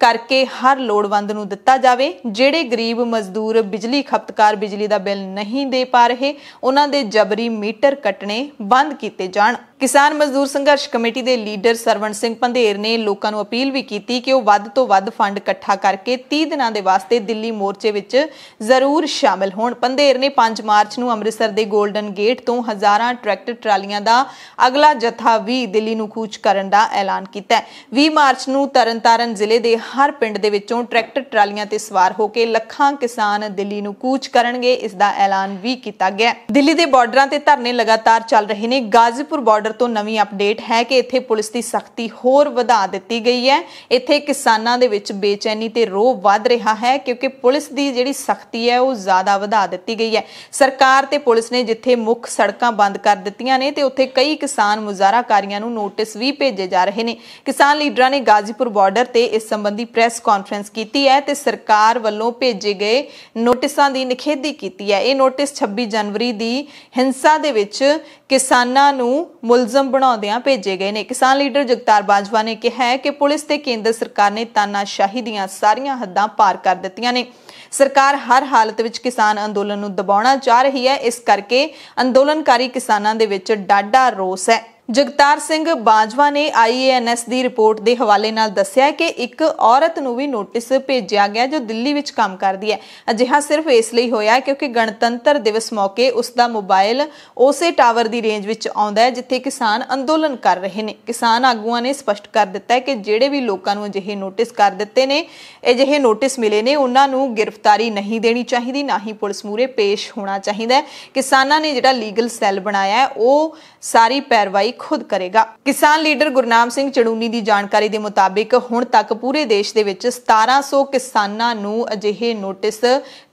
ਕਰਕੇ ਹਰ ਲੋੜਵੰਦ ਨੂੰ ਦਿੱਤਾ ਜਾਵੇ, ਜਿਹੜੇ ਗਰੀਬ ਮਜ਼ਦੂਰ ਬਿਜਲੀ ਖਪਤਕਾਰ ਬਿਜਲੀ ਦਾ ਬਿੱਲ ਨਹੀਂ ਦੇ ਪਾ ਰਹੇ ਉਹਨਾਂ ਦੇ ਜਬਰੀ ਮੀਟਰ ਕੱਟਣੇ ਬੰਦ ਕੀਤੇ ਜਾਣ। ਕਿਸਾਨ ਮਜ਼ਦੂਰ ਸੰਘਰਸ਼ ਕਮੇਟੀ ਦੇ ਲੀਡਰ ਸਰਵਣ ਸਿੰਘ ਪੰਧੇਰ ਨੇ ਲੋਕਾਂ ਨੂੰ ਅਪੀਲ ਵੀ ਕੀਤੀ ਕਿ ਉਹ ਵੱਧ ਤੋਂ ਵੱਧ ਫੰਡ ਇਕੱਠਾ ਕਰਕੇ 30 ਦਿਨਾਂ ਦੇ ਵਾਸਤੇ ਦਿੱਲੀ ਮੋਰਚੇ ਵਿੱਚ ਜ਼ਰੂਰ ਸ਼ਾਮਿਲ ਹੋਣ। ਪੰਧੇਰ ਨੇ 5 ਮਾਰਚ ਨੂੰ ਅੰਮ੍ਰਿਤਸਰ ਦੇ ਗੋਲਡਨ ਗੇਟ ਤੋਂ ਹਜ਼ਾਰਾਂ ਟਰੈਕਟਰ ਟਰਾਲੀਆਂ ਦਾ ਅਗਲਾ ਜਥਾ ਵੀ ਦਿੱਲੀ ਨੂੰ ਕੂਚ ਕਰਨ ਦਾ ਐਲਾਨ ਕੀਤਾ। 20 ਮਾਰਚ ਨੂੰ ਤਰਨਤਾਰਨ ਜ਼ਿਲ੍ਹੇ ਦੇ ਹਰ ਪਿੰਡ ਦੇ ਵਿੱਚੋਂ ਟਰੈਕਟਰ ਟਰਾਲੀਆਂ ਤੇ ਸਵਾਰ ਹੋ ਕੇ ਲੱਖਾਂ ਕਿਸਾਨ ਦਿੱਲੀ ਨੂੰ ਕੂਚ ਕਰਨਗੇ, ਇਸ ਦਾ ਐਲਾਨ ਵੀ ਕੀਤਾ ਗਿਆ। ਦਿੱਲੀ ਦੇ ਬਾਰਡਰਾਂ ਤੇ ਧਰਨੇ ਲਗਾਤਾਰ ਚੱਲ ਰਹੇ ਨੇ। ਗਾਜ਼ੀਪੁਰ ਬਾਰਡਰ ਤੋਂ ਨਵੀਂ ਅਪਡੇਟ ਹੈ ਕਿ ਇੱਥੇ ਪੁਲਿਸ ਦੀ ਸਖਤੀ ਹੋਰ ਵਧਾ ਦਿੱਤੀ ਗਈ ਹੈ। ਇੱਥੇ ਕਿਸਾਨਾਂ ਦੇ ਵਿੱਚ ਬੇਚੈਨੀ ਤੇ ਰੋਹ ਵੱਧ ਰਿਹਾ ਹੈ ਕਿਉਂਕਿ ਪੁਲਿਸ ਦੀ ਜਿਹੜੀ ਸਖਤੀ ਹੈ ਉਹ ਜ਼ਿਆਦਾ ਵਧਾ ਦਿੱਤੀ ਗਈ ਹੈ। ਸਰਕਾਰ ਤੇ ਪੁਲਿਸ ਨੇ ਜਿੱਥੇ ਮੁੱਖ ਸੜਕਾਂ ਬੰਦ ਕਰ ਦਿੱਤੀਆਂ ਨੇ ਤੇ ਉੱਥੇ ਕਈ ਕਿਸਾਨ ਮੁਜ਼ਾਹਰਾਕਾਰੀਆਂ ਨੂੰ ਨੋਟਿਸ ਵੀ ਭੇਜੇ ਜਾ ਰਹੇ ਨੇ। ਕਿਸਾਨ ਲੀਡਰਾਂ ਨੇ ਗਾਜ਼ੀਪੁਰ ਬਾਰਡਰ ਤੇ ਇਸ ਸੰਬੰਧੀ ਪ੍ਰੈਸ ਕਾਨਫਰੰਸ ਕੀਤੀ ਹੈ ਤੇ ਸਰਕਾਰ ਵੱਲੋਂ ਭੇਜੇ ਗਏ ਨੋਟਿਸਾਂ ਦੀ ਨਿਖੇਧੀ ਕੀਤੀ ਹੈ। ਇਹ ਨੋਟਿਸ 26 ਜਨਵਰੀ ਦੀ ਹਿੰਸਾ ਦੇ ਵਿੱਚ ਕਿਸਾਨਾਂ ਨੂੰ ਮੁਲਜ਼ਮ ਬਣਾਉਂਦਿਆਂ ਭੇਜੇ ਗਏ ਨੇ। ਕਿਸਾਨ ਲੀਡਰ ਜਗਤਾਰ ਬਾਜਵਾ ਨੇ ਕਿਹਾ ਹੈ ਕਿ ਪੁਲਿਸ ਤੇ ਕੇਂਦਰ ਸਰਕਾਰ ਨੇ ਤਾਨਾਸ਼ਾਹੀ ਦੀਆਂ ਸਾਰੀਆਂ ਹੱਦਾਂ ਪਾਰ ਕਰ ਦਿੱਤੀਆਂ ਨੇ। ਸਰਕਾਰ ਹਰ ਹਾਲਤ ਵਿੱਚ ਕਿਸਾਨ ਅੰਦੋਲਨ ਨੂੰ ਦਬਾਉਣਾ ਚਾਹ ਰਹੀ ਹੈ, ਇਸ ਕਰਕੇ ਅੰਦੋਲਨਕਾਰੀ ਕਿਸਾਨਾਂ ਦੇ ਵਿੱਚ ਡਾਢਾ ਰੋਸ ਹੈ। ਜਗਤਾਰ ਸਿੰਘ ਬਾਜਵਾ ਨੇ IANS ਦੀ ਰਿਪੋਰਟ ਦੇ ਹਵਾਲੇ ਨਾਲ ਦੱਸਿਆ ਕਿ ਇੱਕ ਔਰਤ ਨੂੰ ਵੀ ਨੋਟਿਸ ਭੇਜਿਆ ਗਿਆ ਜੋ ਦਿੱਲੀ ਵਿੱਚ ਕੰਮ ਕਰਦੀ ਹੈ। ਅਜਿਹਾ ਸਿਰਫ ਇਸ ਲਈ ਹੋਇਆ ਕਿਉਂਕਿ ਗਣਤੰਤਰ ਦਿਵਸ ਮੌਕੇ ਉਸ ਦਾ ਮੋਬਾਈਲ ਉਸੇ ਟਾਵਰ ਦੀ ਰੇਂਜ ਵਿੱਚ ਆਉਂਦਾ ਹੈ ਜਿੱਥੇ ਕਿਸਾਨ ਅੰਦੋਲਨ ਕਰ ਰਹੇ ਨੇ। ਕਿਸਾਨ ਆਗੂਆਂ ਨੇ ਸਪਸ਼ਟ ਕਰ ਦਿੱਤਾ ਹੈ ਕਿ ਜਿਹੜੇ ਵੀ ਲੋਕਾਂ ਨੂੰ ਅਜਿਹੇ ਨੋਟਿਸ ਕਰ ਦਿੱਤੇ ਨੇ, ਅਜਿਹੇ ਨੋਟਿਸ ਮਿਲੇ ਨੇ, ਉਹਨਾਂ ਨੂੰ ਗ੍ਰਿਫਤਾਰੀ ਨਹੀਂ ਦੇਣੀ ਚਾਹੀਦੀ, ਨਾ ਹੀ ਪੁਲਿਸ ਮੂਹਰੇ ਪੇਸ਼ ਹੋਣਾ ਚਾਹੀਦਾ ਹੈ। ਕਿਸਾਨਾਂ ਨੇ ਜਿਹੜਾ ਲੀਗਲ ਸੈੱਲ ਬਣਾਇਆ ਹੈ ਉਹ ਸਾਰੀ ਪੈਰਵਾਈ खुद करेगा। किसान लीडर गुरनाम सिंह चड़ूनी की जानकारी के मुताबिक हुण तक पूरे देश दे विच 1700 किसानां नूं अजिहे नोटिस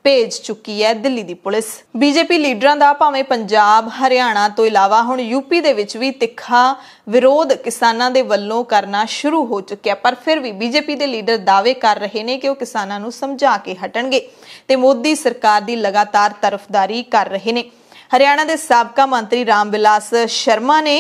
भेज चुकी है दिल्ली दी पुलिस। बीजेपी लीडरां दा भावें पंजाब हरियाणा तो इलावा हुण यूपी दे विच भी तिखा विरोध किसानां दे वल्लों करना शुरू हो चुकिया, पर फिर भी बीजेपी दे लीडर दावे कर रहे ने कि वो किसानां नूं समझा के हटणगे ते मोदी सरकार दी लगातार तरफदारी कर रहे ने। हरियाणा के साबका मंत्री राम विलास शर्मा ने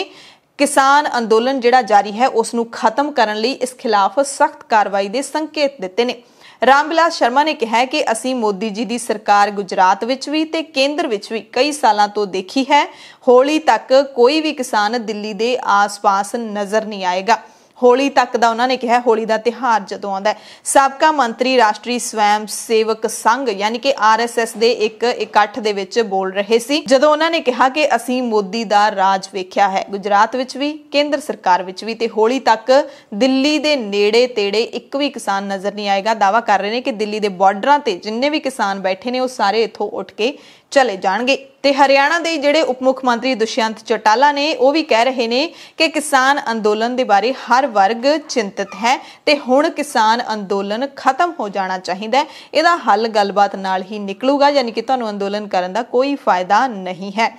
किसान अंदोलन जिहड़ा जारी है उसनूं खत्म करन लई इस खिलाफ सख्त कार्रवाई के संकेत दिते ने। राम विलास शर्मा ने कहा कि असीं मोदी जी की सरकार गुजरात विच भी ते केंद्र विच भी कई सालों तो देखी है, होली तक कोई भी किसान दिल्ली के आस पास नज़र नहीं आएगा। होली तक का उन्होंने कहा, होली का त्यौहार जदों आउंदा है। साबका मंत्री राष्ट्रीय स्वयं सेवक संघ यानी कि RSS के एक इकट्ठ दे विच बोल रहे सी जदों उन्होंने कहा कि असीं मोदी दा राज वेख्या है, गुजरात विच भी केंद्र सरकार विच भी, ते होली तक दिल्ली दे नेड़े तेड़े एक भी किसान नज़र नहीं आएगा। दावा कर रहे हैं कि दिल्ली के बॉर्डरां ते जिन्ने भी किसान बैठे ने वो सारे इत्थों उठ के चले जाणगे। ते हरियाणा के जिहड़े उप मुख मंत्री दुष्यंत चौटाला ने वो भी कह रहे ने कि किसान अंदोलन के बारे हर वर्ग चिंतित है ते हुण किसान अंदोलन खत्म हो जाना चाहिए। इहदा हल गलबात नाल ही निकलूगा, यानी कि तुहानूं अंदोलन करन दा कोई फायदा नहीं है।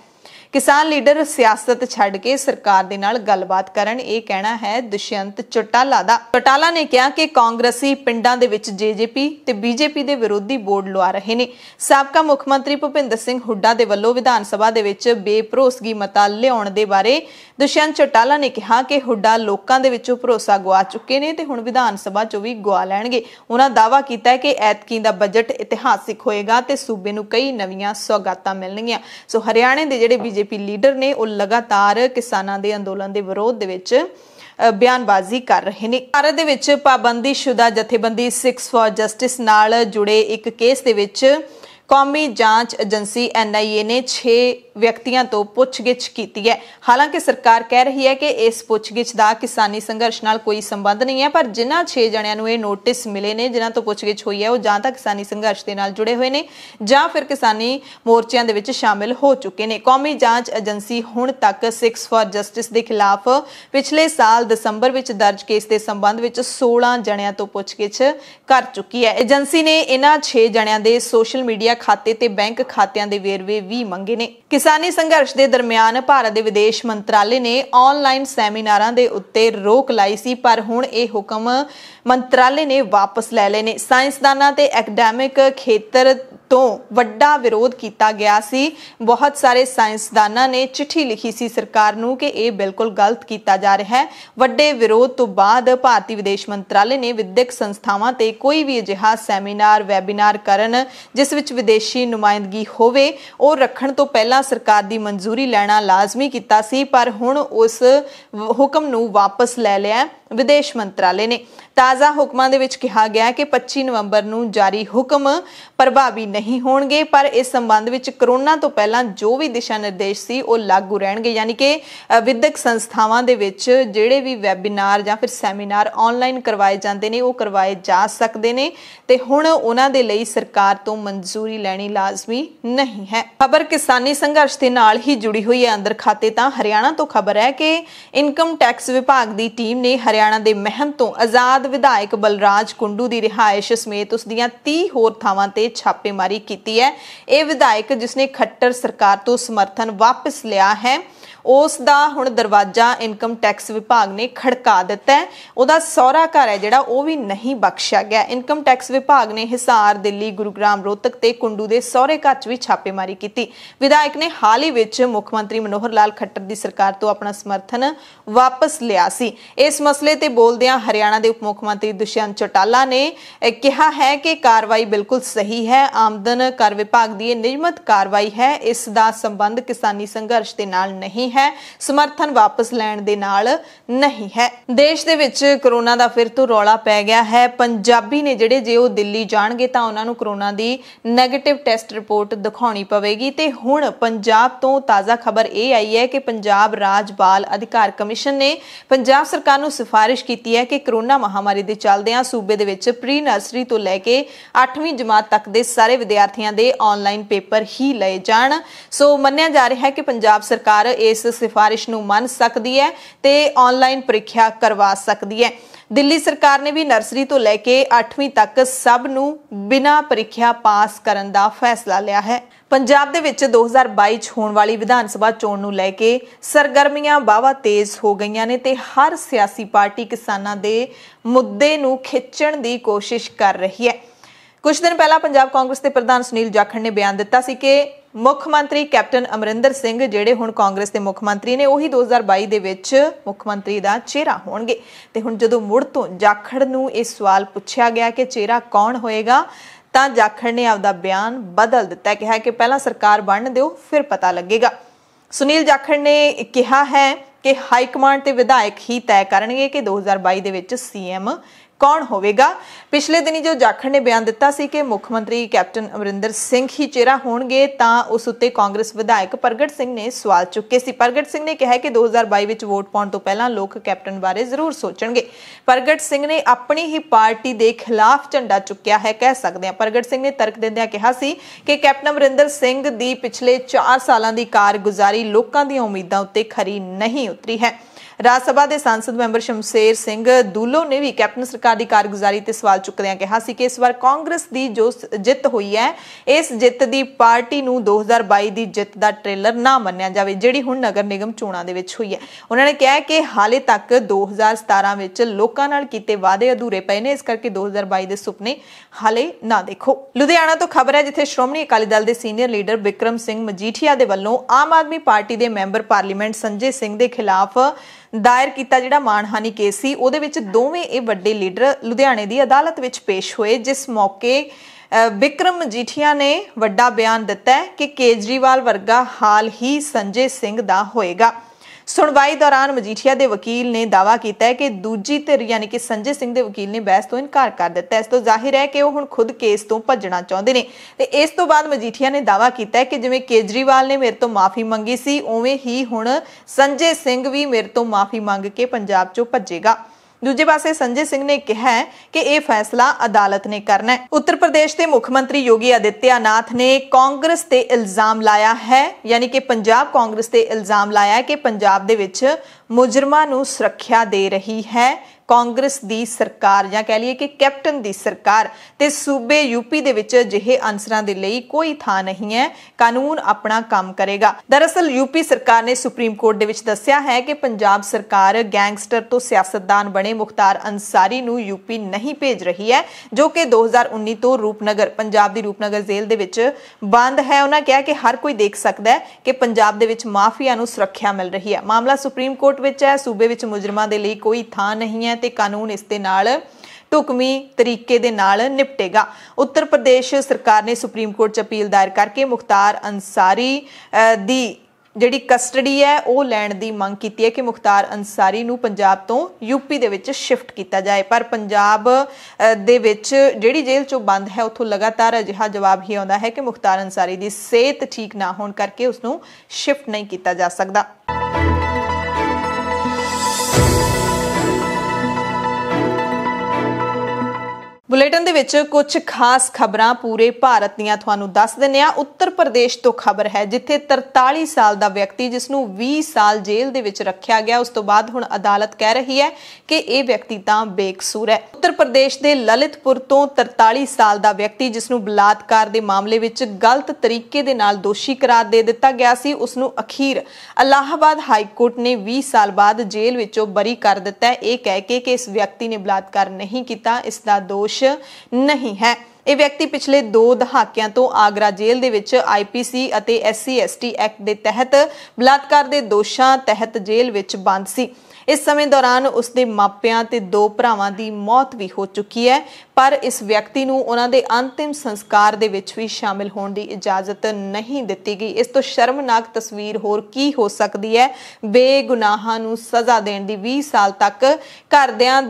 किसान लीडर सियासत छड्ड के सरकार दे नाल गलबात करन, ये कहना है दुष्यंत चौटाला दा। चौटाला ने कहा कि कांग्रेसी पिंडां दे विच JJP ते BJP दे विरोधी बोर्ड लवा रहे ने। साबका मुख मंत्री भुपिंदर सिंह हुड्डा दे वल्लों विधान सभा दे विच बेभरोसगी मता लियाउण दे बारे दुष्यंत चौटाला ने कहा कि हुड्डा लोकां दे विचों भरोसा गवा चुके ने ते हुण विधान सभा चों भी गवा लैणगे। उन्हां दावा कीता है कि ऐतकी दा बजट इतिहासिक होएगा ते सूबे नूं कई नवीआं सौगातां मिलणगीआं। सो हरियाणे दे जिहड़े BJP लीडर ने वो लगातार किसानां दे अंदोलन दे विरोध दे विच बयानबाजी कर रहे हैं। भारत दे विच पाबंदीशुदा जथेबंदी सिक्स फॉर जस्टिस नाल जुड़े एक केस दे विच कौमी जांच एजेंसी NIA ने 6 ਵਿਅਕਤੀਆਂ ਤੋਂ ਪੁੱਛਗਿੱਛ ਕੀਤੀ ਹੈ। ਹਾਲਾਂਕਿ ਸਰਕਾਰ ਕਹਿ ਰਹੀ ਹੈ ਕਿ ਇਸ ਪੁੱਛਗਿੱਛ ਦਾ ਕਿਸਾਨੀ ਸੰਘਰਸ਼ ਨਾਲ ਕੋਈ ਸੰਬੰਧ ਨਹੀਂ ਹੈ, ਪਰ ਜਿਨ੍ਹਾਂ 6 ਜਣਿਆਂ ਨੂੰ ਇਹ ਨੋਟਿਸ ਮਿਲੇ ਨੇ, ਜਿਨ੍ਹਾਂ ਤੋਂ ਪੁੱਛਗਿੱਛ ਹੋਈ ਹੈ, ਉਹ ਜਾਂ ਤਾਂ ਕਿਸਾਨੀ ਸੰਘਰਸ਼ ਦੇ ਨਾਲ ਜੁੜੇ ਹੋਏ ਨੇ ਜਾਂ ਫਿਰ ਕਿਸਾਨੀ ਮੋਰਚਿਆਂ ਦੇ ਵਿੱਚ ਸ਼ਾਮਿਲ ਹੋ ਚੁੱਕੇ ਨੇ। ਕੌਮੀ ਜਾਂਚ ਏਜੰਸੀ ਹੁਣ ਤੱਕ ਸਿੱਖਸ ਫॉर ਜਸਟਿਸ ਦੇ ਖਿਲਾਫ ਪਿਛਲੇ ਸਾਲ ਦਸੰਬਰ ਵਿੱਚ ਦਰਜ ਕੇਸ ਦੇ ਸੰਬੰਧ ਵਿੱਚ 16 ਜਣਿਆਂ ਤੋਂ ਪੁੱਛਗਿੱਛ ਕਰ ਚੁੱਕੀ ਹੈ। ਏਜੰਸੀ ਨੇ ਇਹਨਾਂ 6 ਜਣਿਆਂ ਦੇ ਸੋਸ਼ਲ ਮੀਡੀਆ ਖਾਤੇ ਤੇ ਬੈਂਕ ਖਾਤਿਆਂ ਦੇ ਵੇਰਵੇ ਵੀ ਮੰਗੇ ਨੇ। ਕਿਸਾਨੀ ਸੰਘਰਸ਼ ਦੇ ਦਰਮਿਆਨ ਭਾਰਤ ਦੇ ਵਿਦੇਸ਼ ਮੰਤਰਾਲੇ ਨੇ ਆਨਲਾਈਨ ਸੈਮੀਨਾਰਾਂ ਦੇ ਉੱਤੇ ਰੋਕ ਲਾਈ ਸੀ, ਪਰ ਹੁਣ ਇਹ ਹੁਕਮ ਮੰਤਰਾਲੇ ਨੇ ਵਾਪਸ ਲੈ ਲਏ ਨੇ। ਸਾਇੰਸਦਾਨਾਂ ਤੇ ਐਕੈਡੈਮਿਕ ਖੇਤਰ ਤੋਂ ਵੱਡਾ ਵਿਰੋਧ ਕੀਤਾ ਗਿਆ ਸੀ। ਬਹੁਤ ਸਾਰੇ ਸਾਇੰਸਦਾਨਾਂ ਨੇ ਚਿੱਠੀ ਲਿਖੀ ਸੀ ਸਰਕਾਰ ਨੂੰ ਕਿ ਇਹ ਬਿਲਕੁਲ ਗਲਤ ਕੀਤਾ ਜਾ ਰਿਹਾ ਹੈ। ਵੱਡੇ ਵਿਰੋਧ ਤੋਂ ਬਾਅਦ ਭਾਰਤੀ ਵਿਦੇਸ਼ ਮੰਤਰਾਲੇ ਨੇ ਵਿਦਿਅਕ ਸੰਸਥਾਵਾਂ ਤੇ ਕੋਈ ਵੀ ਅਜਿਹਾ ਸੈਮੀਨਾਰ ਵੈਬੀਨਾਰ ਕਰਨ ਜਿਸ ਵਿੱਚ ਵਿਦੇਸ਼ੀ ਨੁਮਾਇੰਦਗੀ ਹੋਵੇ, ਉਹ ਰੱਖਣ ਤੋਂ ਪਹਿਲਾਂ ਸਰਕਾਰ ਦੀ ਮਨਜ਼ੂਰੀ ਲੈਣਾ ਲਾਜ਼ਮੀ ਕੀਤਾ ਸੀ, ਪਰ ਹੁਣ ਉਸ ਹੁਕਮ ਨੂੰ ਵਾਪਸ ਲੈ ਲਿਆ ਵਿਦੇਸ਼ ਮੰਤਰਾਲੇ ਨੇ। ਤਾਜ਼ਾ ਹੁਕਮਾਂ ਦੇ ਵਿੱਚ ਕਿਹਾ ਗਿਆ ਕਿ 25 ਨਵੰਬਰ ਨੂੰ ਜਾਰੀ ਹੁਕਮ ਪ੍ਰਭਾਵੀ ਨਹੀਂ ਹੋਣਗੇ, ਪਰ ਇਸ ਸੰਬੰਧ ਵਿੱਚ ਕਰੋਨਾ ਤੋਂ ਪਹਿਲਾਂ ਜੋ ਵੀ ਦਿਸ਼ਾ ਨਿਰਦੇਸ਼ ਸੀ ਉਹ ਲਾਗੂ ਰਹਿਣਗੇ। ਯਾਨੀ ਕਿ ਵਿਦਿਅਕ ਸੰਸਥਾਵਾਂ ਦੇ ਵਿੱਚ ਜਿਹੜੇ ਵੀ ਵੈਬੀਨਾਰ ਜਾਂ ਫਿਰ ਸੈਮੀਨਾਰ ਆਨਲਾਈਨ ਕਰਵਾਏ ਜਾਂਦੇ ਨੇ ਉਹ ਕਰਵਾਏ ਜਾ ਸਕਦੇ ਨੇ ਤੇ ਹੁਣ ਉਹਨਾਂ ਦੇ ਲਈ ਸਰਕਾਰ ਤੋਂ ਮਨਜ਼ੂਰੀ ਲੈਣੀ ਲਾਜ਼ਮੀ ਨਹੀਂ ਹੈ। ਖਬਰ ਕਿਸਾਨੀ ਸੰਘਰਸ਼ ਦੇ ਨਾਲ ਹੀ ਜੁੜੀ ਹੋਈ ਹੈ। ਅੰਦਰ ਖਾਤੇ ਤਾਂ ਹਰਿਆਣਾ ਤੋਂ ਖਬਰ ਹੈ ਕਿ ਇਨਕਮ ਟੈਕਸ ਵਿਭਾਗ ਦੀ ਟੀਮ ਨੇ ਹਰਿਆਣਾ ਦੇ ਮਹਿਮ ਤੋਂ ਆਜ਼ਾਦ ਵਿਧਾਇਕ ਬਲਰਾਜ ਕੁੰਡੂ ਦੀ ਰਿਹਾਇਸ਼ ਸਮੇਤ ਉਸ ਦੀਆਂ 30 ਹੋਰ ਥਾਵਾਂ ਤੇ ਛਾਪੇਮਾਰੀ ਕੀਤੀ ਹੈ। ਇਹ ਵਿਧਾਇਕ ਜਿਸਨੇ ਖੱਟਰ ਸਰਕਾਰ ਤੋਂ ਸਮਰਥਨ ਵਾਪਸ ਲਿਆ ਹੈ, ਉਸ ਦਾ ਹੁਣ ਦਰਵਾਜ਼ਾ ਇਨਕਮ ਟੈਕਸ ਵਿਭਾਗ ਨੇ ਖੜਕਾ ਦਿੱਤਾ ਹੈ। ਉਹਦਾ ਸਹੁਰਾ ਘਰ ਹੈ ਜਿਹੜਾ ਉਹ ਵੀ ਨਹੀਂ ਬਖਸ਼ਿਆ ਗਿਆ। ਇਨਕਮ ਟੈਕਸ ਵਿਭਾਗ ਨੇ ਹਿਸਾਰ, ਦਿੱਲੀ, ਗੁਰੂਗ੍ਰਾਮ, ਰੋਹਤਕ ਤੇ ਕੁੰਡੂ ਦੇ ਸਹੁਰੇ ਘਰ 'ਚ ਵੀ ਛਾਪੇਮਾਰੀ ਕੀਤੀ। ਵਿਧਾਇਕ ਨੇ ਹਾਲ ਹੀ ਵਿੱਚ ਮੁੱਖ ਮੰਤਰੀ ਮਨੋਹਰ ਲਾਲ ਖੱਟਰ ਦੀ ਸਰਕਾਰ ਤੋਂ ਆਪਣਾ ਸਮਰਥਨ ਵਾਪਸ ਲਿਆ ਸੀ। ਇਸ ਮਸਲੇ ਤੇ ਬੋਲਦਿਆਂ ਹਰਿਆਣਾ ਦੇ ਉਪ ਮੁੱਖ ਮੰਤਰੀ ਦੁਸ਼ਯੰਤ ਚੌਟਾਲਾ ਨੇ ਕਿਹਾ ਹੈ ਕਿ ਕਾਰਵਾਈ ਬਿਲਕੁਲ ਸਹੀ ਹੈ। ਆਮਦਨ ਕਰ ਵਿਭਾਗ ਦੀ ਇਹ ਨਿਯਮਤ ਕਾਰਵਾਈ ਹੈ। ਇਸ ਦਾ ਸੰਬੰਧ ਕਿਸਾਨੀ ਸੰਘਰਸ਼ ਦੇ ਨਾਲ ਨਹੀਂ ਹੈ, ਸਮਰਥਨ ਵਾਪਸ ਲੈਣ ਦੇ ਨਾਲ ਨਹੀਂ ਹੈ। ਦੇਸ਼ ਦੇ ਵਿੱਚ ਕਰੋਨਾ ਦਾ ਫਿਰ ਤੋਂ ਰੌਲਾ ਪੈ ਗਿਆ ਹੈ। ਪੰਜਾਬੀ ਨੇ ਜਿਹੜੇ ਜੇ ਉਹ ਦਿੱਲੀ ਜਾਣਗੇ ਤਾਂ ਉਹਨਾਂ ਨੂੰ ਕਰੋਨਾ ਦੀ ਨੈਗੇਟਿਵ ਟੈਸਟ ਰਿਪੋਰਟ ਦਿਖਾਉਣੀ ਪਵੇਗੀ ਤੇ ਹੁਣ ਪੰਜਾਬ ਤੋਂ ਤਾਜ਼ਾ ਖਬਰ ਇਹ ਆਈ ਹੈ ਕਿ ਪੰਜਾਬ ਰਾਜ ਬਾਲ ਅਧਿਕਾਰ ਕਮਿਸ਼ਨ ਨੇ ਪੰਜਾਬ ਸਰਕਾਰ ਨੂੰ ਸਿਫਾਰਿਸ਼ ਕੀਤੀ ਹੈ ਕਿ ਕਰੋਨਾ ਮਹਾਮਾਰੀ ਦੇ ਚੱਲਦਿਆਂ ਸੂਬੇ ਦੇ ਵਿੱਚ ਪ੍ਰੀ ਨਰਸਰੀ ਤੋਂ ਲੈ ਕੇ 8ਵੀਂ ਜਮਾਤ ਤੱਕ ਦੇ ਸਾਰੇ ਵਿਦਿਆਰਥੀਆਂ ਦੇ ਆਨਲਾਈਨ ਪੇਪਰ ਹੀ ਲਏ ਜਾਣ। ਸੋ ਮੰਨਿਆ ਜਾ ਰਿਹਾ ਹੈ ਕਿ ਪੰਜਾਬ ਸਰਕਾਰ ਇਸ ਸਿਫਾਰਿਸ਼ ਨੂੰ ਮੰਨ ਸਕਦੀ ਹੈ ਤੇ ਆਨਲਾਈਨ ਪ੍ਰੀਖਿਆ ਕਰਵਾ ਸਕਦੀ ਹੈ। ਦਿੱਲੀ ਸਰਕਾਰ ਨੇ ਵੀ ਨਰਸਰੀ ਤੋਂ ਲੈ ਕੇ 8ਵੀਂ ਤੱਕ ਸਭ ਨੂੰ ਬਿਨਾਂ ਪ੍ਰੀਖਿਆ ਪਾਸ ਕਰਨ ਦਾ ਫੈਸਲਾ ਲਿਆ ਹੈ। ਪੰਜਾਬ ਦੇ ਵਿੱਚ 2022 ਚ ਹੋਣ ਵਾਲੀ ਵਿਧਾਨ ਸਭਾ ਚੋਣ ਨੂੰ ਲੈ ਕੇ ਸਰਗਰਮੀਆਂ ਵਾਹਵਾ ਤੇਜ਼ ਹੋ ਗਈਆਂ ਨੇ ਤੇ ਹਰ ਸਿਆਸੀ ਪਾਰਟੀ ਕਿਸਾਨਾਂ ਦੇ ਮੁੱਦੇ ਨੂੰ ਖਿੱਚਣ ਦੀ ਕੋਸ਼ਿਸ਼ ਕਰ ਰਹੀ ਹੈ। ਕੁਝ ਦਿਨ ਪਹਿਲਾਂ ਪੰਜਾਬ ਕਾਂਗਰਸ ਦੇ ਪ੍ਰਧਾਨ ਸੁਨੀਲ ਜਾਖੜ ਨੇ ਬਿਆਨ ਦਿੱਤਾ ਸੀ ਕਿ ਮੁੱਖ ਮੰਤਰੀ ਕੈਪਟਨ ਅਮਰਿੰਦਰ ਸਿੰਘ ਜਿਹੜੇ ਹੁਣ ਕਾਂਗਰਸ ਦੇ ਮੁੱਖ ਮੰਤਰੀ ਨੇ ਉਹੀ 2022 ਦੇ ਵਿੱਚ ਮੁੱਖ ਮੰਤਰੀ ਦਾ ਚਿਹਰਾ ਹੋਣਗੇ। ਤੇ ਹੁਣ ਜਦੋਂ ਮੁੜ ਤੋਂ ਜਾਖੜ ਨੂੰ ਇਹ ਸਵਾਲ ਪੁੱਛਿਆ ਗਿਆ ਕਿ ਚਿਹਰਾ ਕੌਣ ਹੋਏਗਾ ਤਾਂ ਜਾਖੜ ਨੇ ਆਪਦਾ ਬਿਆਨ ਬਦਲ ਦਿੱਤਾ, ਕਿਹਾ ਕਿ ਪਹਿਲਾਂ ਸਰਕਾਰ ਬਣਨ ਦਿਓ ਫਿਰ ਪਤਾ ਲੱਗੇਗਾ। ਸੁਨੀਲ ਜਾਖੜ ਨੇ ਕਿਹਾ ਹੈ ਕਿ ਹਾਈ ਕਮਾਂਡ ਤੇ ਵਿਧਾਇਕ ਹੀ ਤੈਅ ਕਰਨਗੇ ਕਿ 2022 ਦੇ ਵਿੱਚ ਸੀਐਮ ਕੌਣ ਹੋਵੇਗਾ। ਪਿਛਲੇ ਦਿਨੀ ਜੋ ਜਾਖੜ ਨੇ ਬਿਆਨ ਦਿੱਤਾ ਸੀ ਕਿ ਮੁੱਖ ਮੰਤਰੀ ਕੈਪਟਨ ਅਮਰਿੰਦਰ ਸਿੰਘ ਹੀ ਚਿਹਰਾ ਹੋਣਗੇ ਤਾਂ ਉਸ ਉੱਤੇ ਕਾਂਗਰਸ ਵਿਧਾਇਕ ਪ੍ਰਗਟ ਸਿੰਘ ਨੇ ਸਵਾਲ ਚੁੱਕੇ ਸੀ। ਪ੍ਰਗਟ ਸਿੰਘ ਨੇ ਕਿਹਾ ਕਿ 2022 ਵਿੱਚ ਵੋਟ ਪਾਉਣ ਤੋਂ ਪਹਿਲਾਂ ਲੋਕ ਕੈਪਟਨ ਬਾਰੇ ਜ਼ਰੂਰ ਸੋਚਣਗੇ। ਪ੍ਰਗਟ ਸਿੰਘ ਨੇ ਆਪਣੀ ਹੀ ਪਾਰਟੀ ਦੇ ਖਿਲਾਫ ਝੰਡਾ ਚੁੱਕਿਆ ਹੈ, ਕਹਿ ਸਕਦੇ ਹਾਂ। ਪ੍ਰਗਟ ਸਿੰਘ ਨੇ ਤਰਕ ਦਿੰਦਿਆਂ ਕਿਹਾ ਸੀ ਕਿ ਕੈਪਟਨ ਅਮਰਿੰਦਰ ਸਿੰਘ ਦੀ ਪਿਛਲੇ 4 ਸਾਲਾਂ ਦੀ ਕਾਰਗੁਜ਼ਾਰੀ ਲੋਕਾਂ ਦੀਆਂ ਉਮੀਦਾਂ ਉੱਤੇ ਖਰੀ ਨਹੀਂ ਉਤਰੀ ਹੈ। ਰਾਜ ਸਭਾ ਦੇ ਸੰਸਦ ਮੈਂਬਰ ਸ਼ਮਸ਼ੇਰ ਸਿੰਘ ਦੂਲੋ ਨੇ ਵੀ ਕੈਪਟਨ ਸਰਕਾਰ ਦੀ ਕਾਰਗੁਜ਼ਾਰੀ ਤੇ ਸਵਾਲ ਚੁੱਕਦਿਆਂ ਕਿਹਾ ਸੀ ਕਿ ਇਸ ਵਾਰ ਕਾਂਗਰਸ ਦੀ ਜੋ ਜਿੱਤ ਹੋਈ ਹੈ ਇਸ ਜਿੱਤ ਦੀ ਪਾਰਟੀ ਨੂੰ 2022 ਦੀ ਜਿੱਤ ਦਾ ਟ੍ਰੇਲਰ ਨਾ ਮੰਨਿਆ ਜਾਵੇ ਜਿਹੜੀ ਹੁਣ ਨਗਰ ਨਿਗਮ ਚੋਣਾਂ ਦੇ ਵਿੱਚ ਹੋਈ ਹੈ। ਉਹਨਾਂ ਨੇ ਕਿਹਾ ਕਿ ਹਾਲੇ ਤੱਕ 2017 ਵਿੱਚ ਲੋਕਾਂ ਨਾਲ ਕੀਤੇ ਵਾਅਦੇ ਅਧੂਰੇ ਪਏ ਨੇ, ਇਸ ਕਰਕੇ 2022 ਦੇ ਸੁਪਨੇ ਹਾਲੇ ਨਾ ਦੇਖੋ। ਲੁਧਿਆਣਾ ਤੋਂ ਖਬਰ ਹੈ ਜਿੱਥੇ ਸ਼੍ਰੋਮਣੀ ਅਕਾਲੀ ਦਲ ਦੇ ਸੀਨੀਅਰ ਲੀਡਰ ਬਿਕਰਮ ਸਿੰਘ ਮਜੀਠੀਆ ਦੇ ਵੱਲੋਂ ਆਮ ਆਦਮੀ ਪਾਰਟੀ ਦੇ ਮੈਂਬਰ ਪਾਰਲੀਮੈਂਟ ਸੰਜੇ ਸਿੰਘ ਦੇ ਖਿਲਾਫ ਦਾਇਰ ਕੀਤਾ ਜਿਹੜਾ ਮਾਨਹਾਨੀ ਕੇਸ ਸੀ ਉਹਦੇ ਵਿੱਚ ਦੋਵੇਂ ਇਹ ਵੱਡੇ ਲੀਡਰ ਲੁਧਿਆਣੇ ਦੀ ਅਦਾਲਤ ਵਿੱਚ ਪੇਸ਼ ਹੋਏ, ਜਿਸ ਮੌਕੇ ਬਿਕਰਮ ਮਜੀਠੀਆ ਨੇ ਵੱਡਾ ਬਿਆਨ ਦਿੱਤਾ ਹੈ ਕਿ ਕੇਜਰੀਵਾਲ ਵਰਗਾ ਹਾਲ ਹੀ ਸੰਜੇ ਸਿੰਘ ਦਾ ਹੋਏਗਾ। सुनवाई दौरान मजीठिया के वकील ने दावा किया कि दूजी धिर यानी कि संजय सिंह के वकील ने बहस तो इनकार कर दिता। इस तो जाहिर है कि वो हुण खुद केस तो भज्जना चाहुंदे ने। ते इस तो बाद मजीठिया ने दावा किया कि जिवें केजरीवाल ने मेरे तो माफ़ी मंगी सी, उवें ही हुण संजय सिंह भी मेरे तो माफ़ी मंग के पंजाब चों भज्जेगा। दूजे पासे संजय सिंह ने कहा है कि यह फैसला अदालत ने करना है। उत्तर प्रदेश के मुख्यमंत्री योगी आदित्यनाथ ने कांग्रेस ते इल्जाम लाया है, यानी कि पंजाब कांग्रेस ते इल्जाम लाया है कि पंजाब दे विच मुजरमां नूं सुरक्षा दे रही है कांग्रेस दी सरकार, या कह लीए कि कैप्टन दी सरकार। ते सूबे यूपी दे विच अजिहे अनसरां दे लई कोई थां नहीं है, कानून अपना काम करेगा। दरअसल यूपी सरकार ने सुप्रीम कोर्ट दे विच दस्सिया है कि पंजाब सरकार गैंगस्टर तो सियासतदान बने मुख्तार अंसारी नूं यूपी नहीं भेज रही है, जो कि 2019 तो रूपनगर पंजाब दी रूपनगर जेल दे विच बंद है। उन्होंने कहा कि हर कोई देख सकता है कि पंजाब दे विच माफिया नूं सुरक्षा मिल रही है। मामला सुप्रीम कोर्ट विच है, सूबे विच मुजरमां दे लई कोई थां नहीं है ते कानून इस दे नाल ढुकवी तरीके दे नाल निपटेगा। उत्तर प्रदेश सरकार ने सुप्रीम कोर्ट च अपील दायर करके मुख्तार अंसारी दी जिहड़ी कस्टडी है वो लैण दी मंग कीती है कि मुख्तार अंसारी नूं पंजाब तो यूपी दे विच शिफ्ट किया जाए। पर पंजाब दे विच जिहड़ी जेल चों बंद है उत्थों लगातार अजिहा जवाब ही आउंदा है कि मुख्तार अंसारी दी सेहत ठीक ना होण करके उसनूं शिफ्ट नहीं किया जा सकदा। बुलेटिन दे विच कुछ खास खबरां पूरे भारत दीयां तुहानूं दस दिंदे आ। उत्तर प्रदेश तो खबर है जिथे 43 साल दा व्यक्ति जिसनूं 20 साल जेल दे विच रखिया गया, उस तो बाद हुण अदालत कह रही है कि यह व्यक्ति तां बेकसूर है। उत्तर प्रदेश दे ललितपुर तो 43 साल दा व्यक्ति जिसनूं बलात्कार दे मामले विच गलत तरीके दे नाल दोषी करार दे दिता गया सी, उसनूं अखीर इलाहाबाद हाई कोर्ट ने 20 साल बाद जेल विचों बरी कर दिता है, यह कह के कि इस व्यक्ति ने बलात्कार नहीं किया, इसका दोष नहीं है। यह व्यक्ति पिछले 2 दहाकियां तो आगरा जेल दे विच IPC अते SC/ST एक्ट दे तहत बलात्कार दे दोषां तहत जेल विच बंद सी। इस समय दौरान उसके मापियां ते 2 भरावां दी मौत भी हो चुकी है, पर इस व्यक्ति नूं उन्हां दे अंतिम संस्कार दे विच भी शामिल होने की इजाजत नहीं दी गई। इस तो शर्मनाक तस्वीर होर की हो सकती है। बेगुनाहां नूं सज़ा देण दी 20 साल तक घरदियां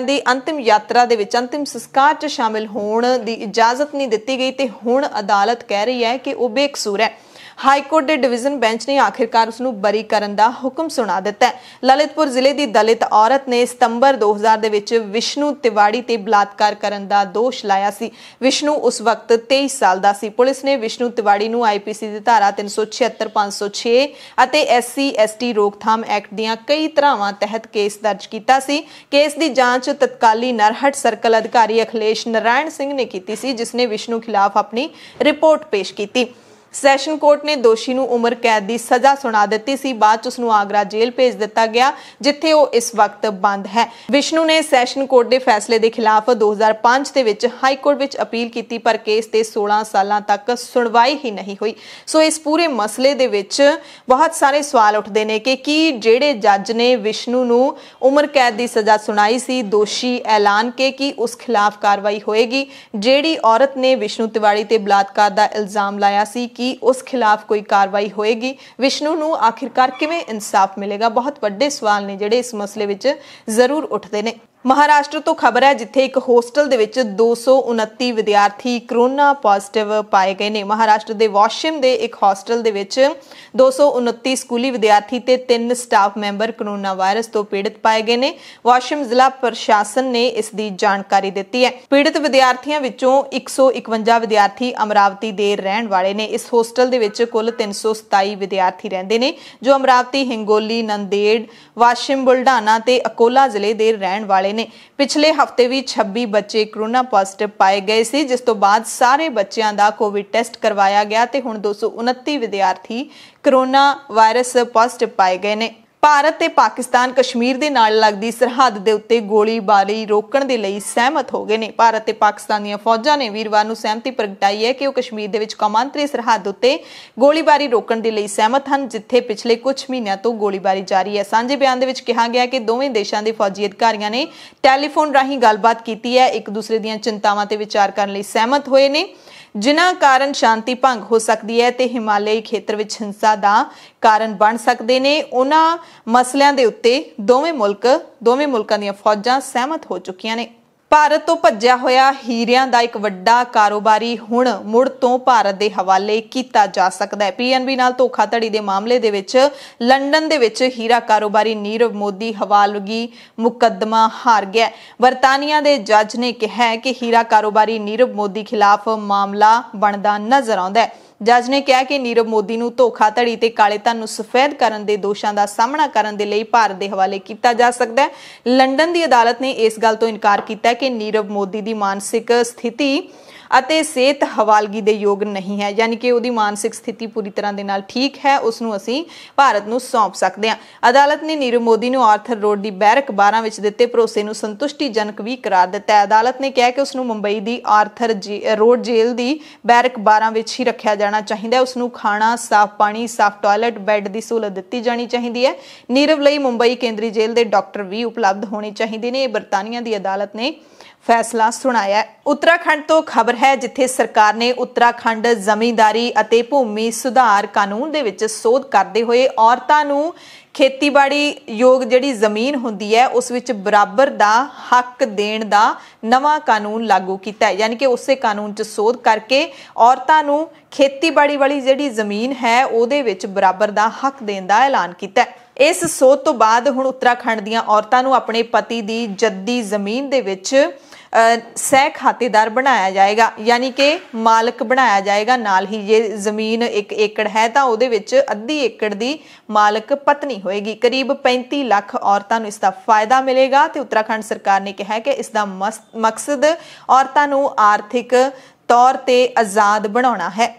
दी अंतिम यात्रा दे विच अंतिम संस्कार च शामिल होने की इजाजत नहीं दी गई ते हुण अदालत कह रही है कि वह बेकसूर है। हाईकोर्ट के डिवीजन बेंच ने आखिरकार उसनूं बरी करन दा हुक्म सुना दिता है। ललितपुर जिले की दलित औरत ने सितंबर 2000 दे विच विष्णु तिवाड़ी ते बलात्कार करन दा दोष लाया सी। विष्णु उस वक्त 23 साल दा सी। पुलिस ने विष्णु तिवाड़ी नूं IPC दी धारा 376, 506 अते SC/ST रोकथाम एक्ट दीयां कई धारावां तहत केस दर्ज कीता सी। केस की जांच तत्काली नरहट सर्कल अधिकारी अखिलेश नारायण सिंह ने की सी, जिसने विष्णु खिलाफ अपनी रिपोर्ट पेश की। सैशन कोर्ट ने दोषी नूं उम्र कैद की सज़ा सुना दी सी। बाद च उसनूं आगरा जेल भेज दिता गया जिथे वो इस वक्त बंद है। विष्णु ने सैशन कोर्ट के फैसले के खिलाफ 2005 के विच हाई कोर्ट विच अपील की, पर केस ते 16 साल तक सुनवाई ही नहीं हुई। सो इस पूरे मसले दे विच बहुत सारे सवाल उठते हैं कि जिहड़े जज ने विष्णु नूं उम्र कैद की सज़ा सुनाई सी दोषी ऐलान के कि उस खिलाफ कार्रवाई होएगी। जिहड़ी औरत ने विष्णु तिवाड़ी ते बलात्कार का इल्जाम लाया सी कि उस खिलाफ कोई कार्रवाई होएगी। विष्णु नूं आखिरकार किवें इंसाफ मिलेगा? बहुत वड्डे सवाल ने जिहड़े इस मसले विच जरूर उठते हैं। महाराष्ट्र तो खबर है जिथे एक होस्टल दे विच 229 विद्यार्थी कोरोना पॉजिटिव पाए गए ने। महाराष्ट्र के वाशिम के एक होस्टल दे विच 229 स्कूली विद्यार्थी ते 3 स्टाफ मैंबर कोरोना वायरस तो पीड़ित पाए गए ने। वाशिम जिला प्रशासन ने इसकी जानकारी दी है। पीड़ित विद्यार्थियों विचों 151 विद्यार्थी अमरावती दे रहण वाले ने। इस होस्टल दे विच कुल 327 विद्यार्थी रहंदे ने जो अमरावती, हिंगोली, नंदेड़, वाशिम, बुल्ढाना ते अकोला जिले के रहण वाले ने। पिछले हफ्ते भी 26 बच्चे कोरोना पॉजिटिव पाए गए सी, जिस तो बाद सारे बच्चों का कोविड टेस्ट करवाया गया ते हुण 229 विद्यार्थी कोरोना वायरस पॉजिटिव पाए गए ने। भारत ते पाकिस्तान कश्मीर दे नाल लगदी सरहद दे उत्ते गोलीबारी रोकण दे लई सहमत हो गए ने। भारत ते पाकिस्तान दीयां फौजां ने वीरवार नूं सहमति प्रगटाई है कि वो कश्मीर दे विच कौमांतरी सरहद उत्ते गोलीबारी रोकण दे लई सहमत हन, जिथे पिछले कुछ महीनों तो गोलीबारी जारी है। सांझे बयान दे विच कहा गया कि दोवें देशां दे फौजी अधिकारियों ने टैलीफोन राहीं गलबात कीती है, एक दूसरे दीयां चिंतावां ते विचार करन लई सहमत होए ने। ਜਿਨ੍ਹਾਂ ਕਾਰਨ शांति भंग हो सकती है ते हिमालयी खेत्र विच हिंसा का कारण बन सकते हैं। उन्हां मसलिਆਂ ਦੇ ਉੱਤੇ ਦੋਵੇਂ ਮੁਲਕਾਂ ਦੀਆਂ ਫੌਜਾਂ सहमत हो चुकियां ने। ਭਾਰਤ ਤੋਂ ਭੱਜਿਆ ਹੋਇਆ ਹੀਰਿਆਂ ਦਾ ਇੱਕ ਵੱਡਾ ਕਾਰੋਬਾਰੀ ਹੁਣ ਮੁੜ ਤੋਂ ਭਾਰਤ ਦੇ ਹਵਾਲੇ ਕੀਤਾ ਜਾ ਸਕਦਾ ਹੈ। ਪੀਐਨਬੀ ਨਾਲ ਧੋਖਾਧੜੀ ਦੇ ਮਾਮਲੇ ਦੇ ਵਿੱਚ ਲੰਡਨ ਦੇ ਵਿੱਚ ਹੀਰਾ ਕਾਰੋਬਾਰੀ ਨੀਰਵ ਮੋਦੀ ਹਵਾਲਗੀ ਮੁਕੱਦਮਾ ਹਾਰ ਗਿਆ। ਬਰਤਾਨੀਆ ਦੇ ਜੱਜ ਨੇ ਕਿਹਾ ਕਿ ਹੀਰਾ ਕਾਰੋਬਾਰੀ ਨੀਰਵ ਮੋਦੀ ਖਿਲਾਫ ਮਾਮਲਾ ਬਣਦਾ ਨਜ਼ਰ ਆਉਂਦਾ ਹੈ। जज ने कहा कि नीरव मोदी नूं धोखाधड़ी ते काले धन नूं सफेद करन दे दोषां दा सामना करन दे लई भारत दे हवाले कीता जा सकदा है। लंडन दी अदालत ने इस गल तों इनकार कीता कि नीरव मोदी दी मानसिक स्थिति ਅਤੇ सेहत हवालगी ਦੇ ਯੋਗ नहीं है, यानी कि ਉਹਦੀ मानसिक स्थिति पूरी तरह ਦੇ ਨਾਲ ठीक है, ਉਸ ਨੂੰ ਅਸੀਂ ਭਾਰਤ ਨੂੰ ਸੌਂਪ ਸਕਦੇ ਹਾਂ। ਅਦਾਲਤ ਨੇ ਨੀਰਵ ਮੋਦੀ ਨੂੰ ਆਰਥਰ ਰੋਡ ਦੀ ਬੈਰਕ 12 ਵਿੱਚ ਦਿੱਤੇ ਭਰੋਸੇ ਨੂੰ ਸੰਤੁਸ਼ਟੀਜਨਕ ਵੀ ਕਰਾਰ ਦਿੱਤਾ ਹੈ। ਅਦਾਲਤ ਨੇ ਕਿਹਾ ਕਿ ਉਸ ਨੂੰ ਮੁੰਬਈ ਦੀ ਆਰਥਰ ਰੋਡ ਜੇਲ੍ਹ ਦੀ ਬੈਰਕ 12 ਵਿੱਚ ਹੀ ਰੱਖਿਆ ਜਾਣਾ ਚਾਹੀਦਾ ਹੈ। ਉਸ ਨੂੰ ਖਾਣਾ, ਸਾਫ਼ ਪਾਣੀ, ਸਾਫ਼ ਟਾਇਲਟ, ਬੈੱਡ ਦੀ ਸਹੂਲਤ ਦਿੱਤੀ ਜਾਣੀ ਚਾਹੀਦੀ ਹੈ। ਨੀਰਵ ਲਈ ਮੁੰਬਈ ਕੇਂਦਰੀ ਜੇਲ੍ਹ ਦੇ ਡਾਕਟਰ ਵੀ ਉਪਲਬਧ ਹੋਣੇ ਚਾਹੀਦੇ ਨੇ। ਬਰਤਾਨੀਆ ਦੀ ਅਦਾਲਤ ਨੇ फैसला सुनाया है। उत्तराखंड तो खबर है जिथे सरकार ने उत्तराखंड जमींदारी ਅਤੇ भूमि सुधार कानून ਦੇ ਵਿੱਚ ਸੋਧ ਕਰਦੇ ਹੋਏ ਔਰਤਾਂ ਨੂੰ ਖੇਤੀਬਾੜੀ ਯੋਗ ਜਿਹੜੀ ਜ਼ਮੀਨ ਹੁੰਦੀ ਹੈ ਉਸ ਵਿੱਚ ਬਰਾਬਰ ਦਾ ਹੱਕ ਦੇਣ ਦਾ ਨਵਾਂ ਕਾਨੂੰਨ ਲਾਗੂ ਕੀਤਾ ਹੈ। ਯਾਨੀ ਕਿ ਉਸੇ ਕਾਨੂੰਨ 'ਚ ਸੋਧ ਕਰਕੇ ਔਰਤਾਂ ਨੂੰ ਖੇਤੀਬਾੜੀ ਵਾਲੀ ਜਿਹੜੀ ਜ਼ਮੀਨ ਹੈ ਉਹਦੇ ਵਿੱਚ ਬਰਾਬਰ ਦਾ ਹੱਕ ਦੇਣ ਦਾ ਐਲਾਨ ਕੀਤਾ ਹੈ। ਇਸ ਸੋਧ ਤੋਂ ਬਾਅਦ ਹੁਣ ਉੱਤਰਾਖੰਡ ਦੀਆਂ ਔਰਤਾਂ ਨੂੰ ਆਪਣੇ ਪਤੀ ਦੀ ਜੱਦੀ ਜ਼ਮੀਨ ਦੇ ਵਿੱਚ ਸਹਿ ਖਾਤੇਦਾਰ ਬਣਾਇਆ ਜਾਏਗਾ, ਯਾਨੀ ਕਿ ਮਾਲਕ ਬਣਾਇਆ ਜਾਏਗਾ। ਨਾਲ ਹੀ ਜੇ ਜ਼ਮੀਨ 1 ਏਕੜ ਹੈ ਤਾਂ ਉਹਦੇ ਵਿੱਚ ਅੱਧੀ ਏਕੜ ਦੀ ਮਾਲਕ ਪਤਨੀ ਹੋਏਗੀ। ਕਰੀਬ 35 ਲੱਖ ਔਰਤਾਂ ਨੂੰ ਇਸ ਦਾ ਫਾਇਦਾ ਮਿਲੇਗਾ ਤੇ ਉੱਤਰਾਖੰਡ ਸਰਕਾਰ ਨੇ ਕਿਹਾ ਕਿ ਇਸ ਦਾ ਮਕਸਦ ਔਰਤਾਂ ਨੂੰ ਆਰਥਿਕ ਤੌਰ ਤੇ ਆਜ਼ਾਦ ਬਣਾਉਣਾ ਹੈ।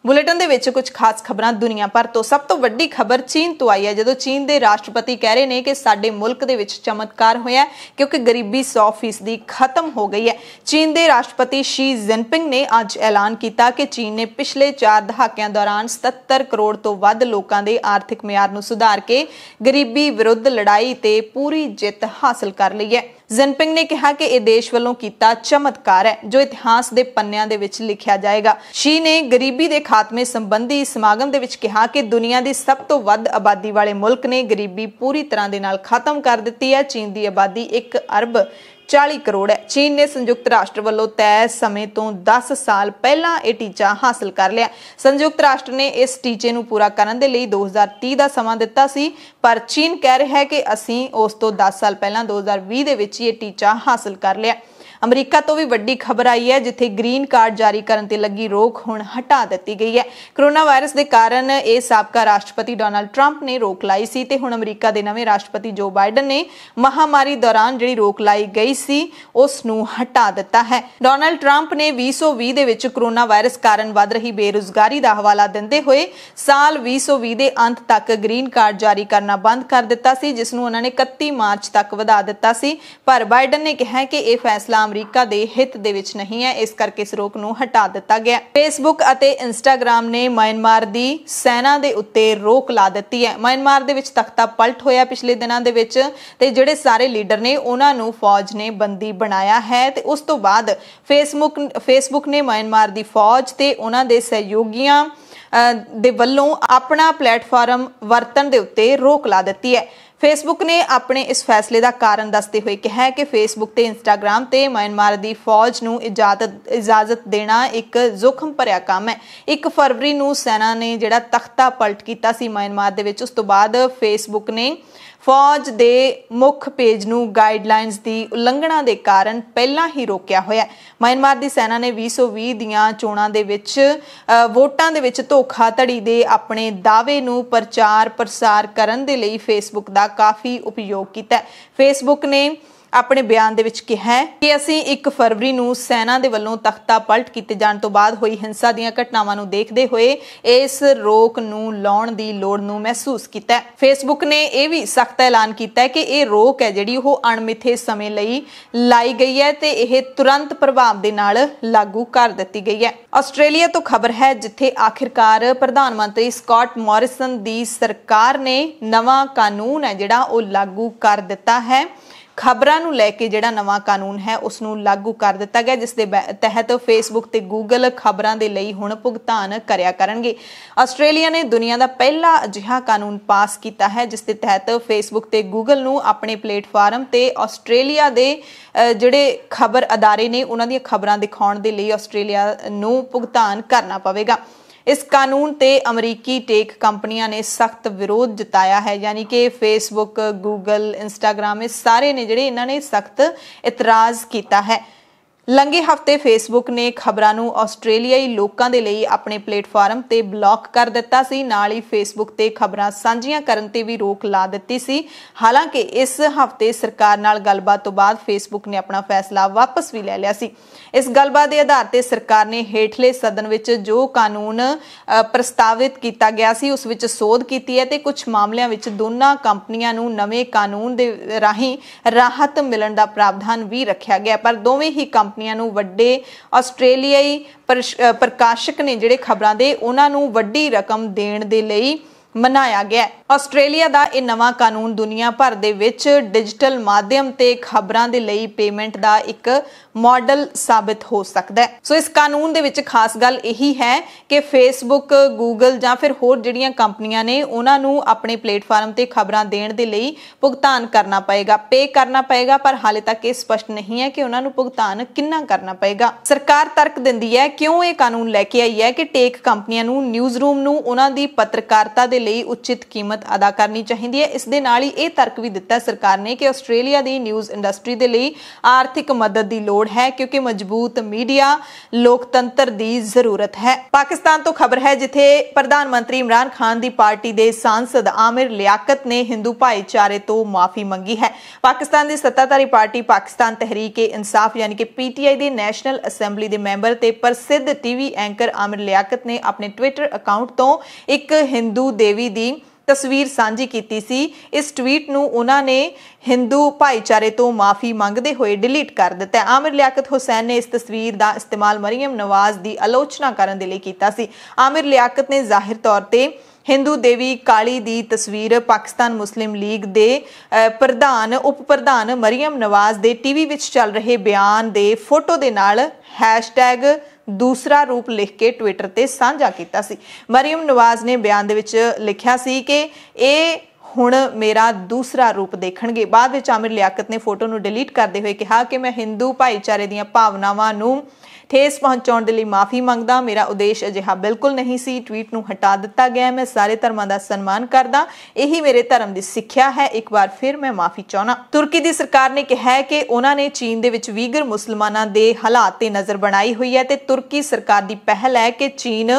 बुलेटिन ਦੇ ਵਿੱਚ ਕੁਝ ਖਾਸ ਖਬਰਾਂ ਦੁਨੀਆ ਭਰ ਤੋਂ। ਸਭ ਤੋਂ ਵੱਡੀ ਖਬਰ ਚੀਨ ਤੋਂ ਆਈ ਹੈ, ਜਦੋਂ ਚੀਨ ਦੇ ਰਾਸ਼ਟਰਪਤੀ ਕਹਿ ਰਹੇ ਨੇ ਕਿ ਸਾਡੇ ਮੁਲਕ ਦੇ ਵਿੱਚ ਚਮਤਕਾਰ ਹੋਇਆ ਕਿਉਂਕਿ ਗਰੀਬੀ 100% ਖਤਮ ਹੋ ਗਈ ਹੈ। ਚੀਨ ਦੇ ਰਾਸ਼ਟਰਪਤੀ ਸ਼ੀ ਜਿਨਪਿੰਗ ਨੇ ਅੱਜ ਐਲਾਨ ਕੀਤਾ ਕਿ ਚੀਨ ਨੇ ਪਿਛਲੇ 4 ਦਹਾਕਿਆਂ ਦੌਰਾਨ 77 ਕਰੋੜ ਤੋਂ ਵੱਧ ਲੋਕਾਂ ਦੇ ਆਰਥਿਕ ਮਿਆਰ ਨੂੰ ਸੁਧਾਰ ਕੇ ਗਰੀਬੀ ਵਿਰੁੱਧ ਲੜਾਈ ਤੇ ਪੂਰੀ ਜਿੱਤ ਹਾਸਲ ਕਰ ਲਈ ਹੈ। जिनपिंग ने कहा कि यह देश वालों कीता चमत्कार है जो इतिहास के पन्नियां दे विच लिखिया जाएगा। शी ने गरीबी के खात्मे संबंधी समागम दे विच कहा कि दुनिया की सब तो वध आबादी वाले मुल्क ने गरीबी पूरी तरह दे नाल खत्म कर दी है। चीन की आबादी 1 अरब 40 करोड़ है। चीन ने संयुक्त राष्ट्र वालों तय समय तो 10 साल पहला यह टीचा हासिल कर लिया। संयुक्त राष्ट्र ने इस टीचे नूं पूरा करने के लिए 2030 का समा दिता सी, पर चीन कह रहा है कि असीं उस तो 10 साल पहला 2020 दे विच ये टीचा हासिल कर लिया। अमरीका तो भी वड्डी खबर आई है जिथे ग्रीन कार्ड जारी करने ते लगी रोक हुण हटा दी गई है। कोरोना वायरस के कारण ये साबका राष्ट्रपति डोनाल्ड ट्रंप ने रोक लाई सी ते हुण अमरीका के नवे राष्ट्रपति जो बाइडन ने महामारी दौरान जिहड़ी रोक लाई गई सी उस नूं हटा दिता है। डोनाल्ड ट्रंप ने 2020 दे विच कोरोना वायरस कारण वध रही बेरोजगारी का हवाला दिंदे होए साल 2020 के अंत तक ग्रीन कार्ड जारी करना बंद कर दिता सी, जिस नूं उन्होंने 31 मार्च तक वधा दिता सी। पर बाइडन ने कहा कि यह फैसला अमरीका दे हित दे विच नहीं है, इस करके इस रोक नूं हटा दिता गया। फेसबुक अते इंस्टाग्राम ने म्यांमार दी सेना दे उत्ते रोक ला दित्ती है। म्यांमार दे विच तख्ता पलट होया पिछले दिनां दे विच ते जिहड़े सारे लीडर ने उन्हां नूं फौज ने बंदी बनाया है ते उस तो बाद फेसबुक ने म्यांमार दी फौज ते उन्हां दे सहयोगियां दे वल्लों अपना प्लेटफार्म वरतन दे उत्ते रोक ला दित्ती है। फेसबुक ने अपने इस फैसले का कारण दसते हुए कहा कि फेसबुक ते इंस्टाग्राम ते म्यांमार दी फौज नूं इजाजत देना एक जोखम भरिया काम है। 1 फरवरी नूं सेना ने जिहड़ा तख्ता पलट कीता सी म्यांमार दे विच, उस तो बाद फेसबुक ने फौज दे मुख पेज नूं गाइडलाइनस की उलंघना के कारण पहला ही रोकिया होया। म्यांमार की सेना ने 2020 दीआं चोणां दे विच वोटां दे विच धोखाधड़ी दे अपने दावे नूं प्रचार प्रसार करन दे लई फेसबुक का काफ़ी उपयोग किया। फेसबुक ने ਆਪਣੇ ਬਿਆਨ ਦੇ ਵਿੱਚ ਕਿਹਾ ਹੈ ਕਿ ਅਸੀਂ 1 ਫਰਵਰੀ ਨੂੰ ਸੈਨਾ ਦੇ ਵੱਲੋਂ ਤਖਤਾ ਪਲਟ ਕੀਤੇ ਜਾਣ ਤੋਂ ਬਾਅਦ ਹੋਈ ਹਿੰਸਾ ਦੀਆਂ ਘਟਨਾਵਾਂ ਨੂੰ ਦੇਖਦੇ ਹੋਏ ਇਸ ਰੋਕ ਨੂੰ ਲਾਉਣ ਦੀ ਲੋੜ ਨੂੰ ਮਹਿਸੂਸ ਕੀਤਾ ਹੈ। ਫੇਸਬੁੱਕ ਨੇ ਇਹ ਵੀ ਸਖਤ ਐਲਾਨ ਕੀਤਾ ਹੈ ਕਿ ਇਹ ਰੋਕ ਹੈ ਜਿਹੜੀ ਉਹ ਅਣਮਿੱਥੇ ਸਮੇਂ ਲਈ ਲਾਈ ਗਈ ਹੈ ਤੇ ਇਹ ਤੁਰੰਤ ਪ੍ਰਭਾਵ ਦੇ ਨਾਲ ਲਾਗੂ ਕਰ ਦਿੱਤੀ ਗਈ ਹੈ। ਆਸਟ੍ਰੇਲੀਆ ਤੋਂ ਖਬਰ ਹੈ ਜਿੱਥੇ ਆਖਿਰਕਾਰ ਪ੍ਰਧਾਨ ਮੰਤਰੀ ਸਕਾਟ ਮੋਰਿਸਨ ਦੀ ਸਰਕਾਰ ਨੇ ਨਵਾਂ ਕਾਨੂੰਨ ਹੈ ਜਿਹੜਾ ਉਹ ਲਾਗੂ ਕਰ ਦਿੱਤਾ ਹੈ। ਖਬਰਾਂ ਨੂੰ ਲੈ ਕੇ ਜਿਹੜਾ ਨਵਾਂ ਕਾਨੂੰਨ ਹੈ ਉਸ ਨੂੰ ਲਾਗੂ ਕਰ ਦਿੱਤਾ ਗਿਆ, ਜਿਸ ਦੇ ਤਹਿਤ ਫੇਸਬੁੱਕ ਤੇ ਗੂਗਲ ਖਬਰਾਂ ਦੇ ਲਈ ਹੁਣ ਭੁਗਤਾਨ ਕਰਿਆ ਕਰਨਗੇ। ਆਸਟ੍ਰੇਲੀਆ ਨੇ ਦੁਨੀਆ ਦਾ ਪਹਿਲਾ ਅਜਿਹਾ ਕਾਨੂੰਨ ਪਾਸ ਕੀਤਾ ਹੈ ਜਿਸ ਦੇ ਤਹਿਤ ਫੇਸਬੁੱਕ ਤੇ ਗੂਗਲ ਨੂੰ ਆਪਣੇ ਪਲੇਟਫਾਰਮ ਤੇ ਆਸਟ੍ਰੇਲੀਆ ਦੇ ਜਿਹੜੇ ਖਬਰ ਅਦਾਰੇ ਨੇ ਉਹਨਾਂ ਦੀਆਂ ਖਬਰਾਂ ਦਿਖਾਉਣ ਦੇ ਲਈ ਆਸਟ੍ਰੇਲੀਆ ਨੂੰ ਭੁਗਤਾਨ ਕਰਨਾ ਪਵੇਗਾ। इस कानून ते अमरीकी टेक कंपनियां ने सख्त विरोध जताया है, यानी कि फेसबुक, गूगल, इंस्टाग्राम इस सारे ने जिहड़े इन्हां ने सख्त इतराज़ किया है। लंघे हफ्ते फेसबुक ने खबरां नूं आस्ट्रेलियाई लोकां दे लई अपने प्लेटफार्म ते ब्लॉक कर दिता सी, नाल ही फेसबुक ते खबरां सांझियां करन ते भी रोक ला दित्ती सी। हालांकि इस हफ्ते सरकार नाल गलबात तो बाद फेसबुक ने अपना फैसला वापस भी ले लिया सी। इस गलबात के आधार ते सरकार ने हेठले सदन विच जो कानून प्रस्तावित किया गया सी उस विच सोध कीती है ते कुछ मामलिਆਂ विच दोनों कंपनियां नूं नवें कानून दे राहीं राहत मिलण दा प्रावधान भी रखिया गया, पर दोवें ही कंपनियां नूं वड्डे आस्ट्रेलियाई प्रकाशक ने जिहड़े खबरां दे उन्हां नूं वड्डी रकम देण दे लई मनाया गया। आस्ट्रेलिया दा इह नवां कानून दुनिया भर दे विच डिजिटल माध्यम ते खबरां दे लई पेमेंट दा एक मॉडल साबित हो सकदा है। सो इस कानून दे विच खास गल यही है कि फेसबुक, गूगल जां फिर होर जिहड़ियां कंपनियां ने उन्हां नूं अपने प्लेटफार्म ते खबरां देण दे लई भुगतान करना पएगा, पे करना पएगा, पर हाले तक ये स्पष्ट नहीं है कि उन्हां नूं भुगतान किन्ना करना पएगा। सरकार तर्क दिंदी है क्यों ये कानून लैके आई है कि टेक कंपनियां नूं न्यूज़ रूम नूं उन्हां दी पत्रकारिता दे लई उचित कीमत अदा करनी चाहिए है। इस दे नाल ही ये तर्क भी दिता सरकार ने कि आस्ट्रेलिया दी न्यूज़ इंडस्ट्री दे लई आर्थिक मदद की लोड़ है, क्योंकि मजबूत मीडिया लोकतंत्र की जरूरत है। पाकिस्तान तो खबर है जिथे प्रधानमंत्री इमरान खान की पार्टी के सांसद आमिर लियाकत ने हिंदू भाईचारे तो माफी मंगी है। पाकिस्तान की सत्ताधारी पार्टी पाकिस्तान तहरीक इंसाफ यानी कि PTI के नैशनल असैंबली के मैंबर ते प्रसिद्ध TV एंकर आमिर लियाकत ने अपने ट्विटर अकाउंट तो एक हिंदू देवी दी तस्वीर सांझी कीती सी। इस ट्वीट नूं उन्हां ने हिंदू भाईचारे तो माफ़ी मंगते हुए डिलीट कर दिता है। आमिर लियाकत हुसैन ने इस तस्वीर का इस्तेमाल मरियम नवाज की आलोचना करने के लिए किया सी। आमिर लियाकत ने जाहिर तौर पर हिंदू देवी काली दी तस्वीर पाकिस्तान मुस्लिम लीग दे प्रधान उप प्रधान मरियम नवाज दे TV विच चल रहे बयान दे फोटो दे नाल हैशटैग दूसरा रूप लिख के ट्विटर ते साझा किया सी। मरियम नवाज ने बयान दे विच लिखिया सी कि ये हुण मेरा दूसरा रूप देखणगे। बाद विच आमिर लियाकत ने फोटो नूं डिलीट करते हुए कहा कि मैं हिंदू भाईचारे दीआं भावनावां नूं ठेस पहुंचाउण दे लई माफ़ी मंगदा, मेरा उद्देश अजिहा बिल्कुल नहीं सी। ट्वीट नूं हटा दिता गया। मैं सारे धर्मां दा सन्मान करदा, यही मेरे धर्म दी सिੱਖਿਆ है। एक बार फिर मैं माफ़ी चाहना। तुर्की दी सरकार ने कहा है कि उन्हां ने चीन दे विच वीगर मुसलमानां दे हालात ते नज़र बनाई हुई है ते तुर्की सरकार दी पहल है कि चीन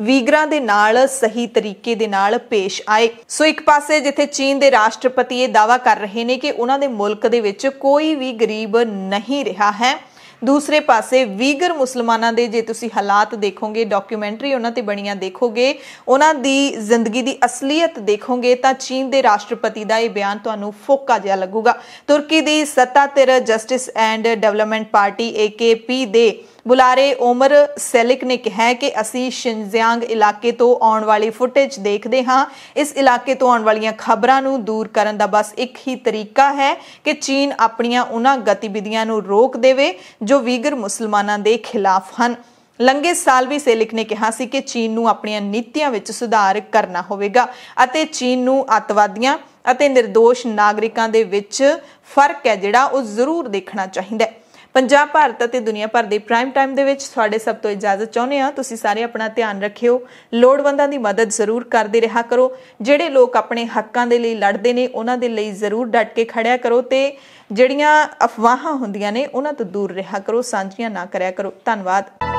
वीगरां दे नाल सही तरीके दे नाल पेश आए। सो एक पासे जिथे चीन दे राष्ट्रपति ये दावा कर रहे ने कि उन्हां दे मुल्क दे विच कोई भी गरीब नहीं रहा है, दूसरे पासे वीगर मुसलमानां दे जे तुसी हालात देखोगे, डॉक्यूमेंटरी उन्हां ते बणियां देखोगे, उन्हां दी जिंदगी दी असलीयत देखोगे तां चीन दे राष्ट्रपति दा ये बयान तुहानूं फोका जिहा लगूगा। तुर्की दी सत्ताधिर justice and development party AKP दे बुलारे ओमर सेलिक ने कहा कि असी शिनजियांग इलाके तो आने वाली फुटेज देखते हाँ। इस इलाके तो आने वाली खबरों नूं दूर करन दा बस एक ही तरीका है कि चीन अपनियां उन्हां गतिविधियां नूं रोक देवे जो वीगर मुसलमानां दे खिलाफ हन। लंघे साल भी सेलिक ने कहा सी कि चीन नूं अपनियां नीतियां विच सुधार करना होवेगा अते चीन नूं अतवादियां अते निर्दोष नागरिकां दे विच फर्क है जिहड़ा वो जरूर देखना चाहिए। पंजाब भारत ਅਤੇ दुनिया भर ਦੇ प्राइम टाइम ਦੇ ਵਿੱਚ ਤੁਹਾਡੇ ਸਭ ਤੋਂ ਇਜਾਜ਼ਤ ਚਾਹੁੰਦੇ ਹਾਂ। ਤੁਸੀਂ ਸਾਰੇ ਆਪਣਾ ਧਿਆਨ ਰੱਖਿਓ, ਲੋੜਵੰਦਾਂ ਦੀ ਮਦਦ ਜ਼ਰੂਰ ਕਰਦੇ ਰਿਹਾ ਕਰੋ। ਜਿਹੜੇ ਲੋਕ ਆਪਣੇ ਹੱਕਾਂ ਦੇ ਲਈ ਲੜਦੇ ਨੇ ਉਹਨਾਂ ਦੇ ਲਈ ਜ਼ਰੂਰ ਡਟ ਕੇ ਖੜਿਆ ਕਰੋ ਤੇ ਜਿਹੜੀਆਂ ਅਫਵਾਹਾਂ ਹੁੰਦੀਆਂ ਨੇ ਉਹਨਾਂ ਤੋਂ ਦੂਰ ਰਿਹਾ ਕਰੋ, ਸਾਂਝੀਆਂ ਨਾ ਕਰਿਆ ਕਰੋ। ਧੰਨਵਾਦ।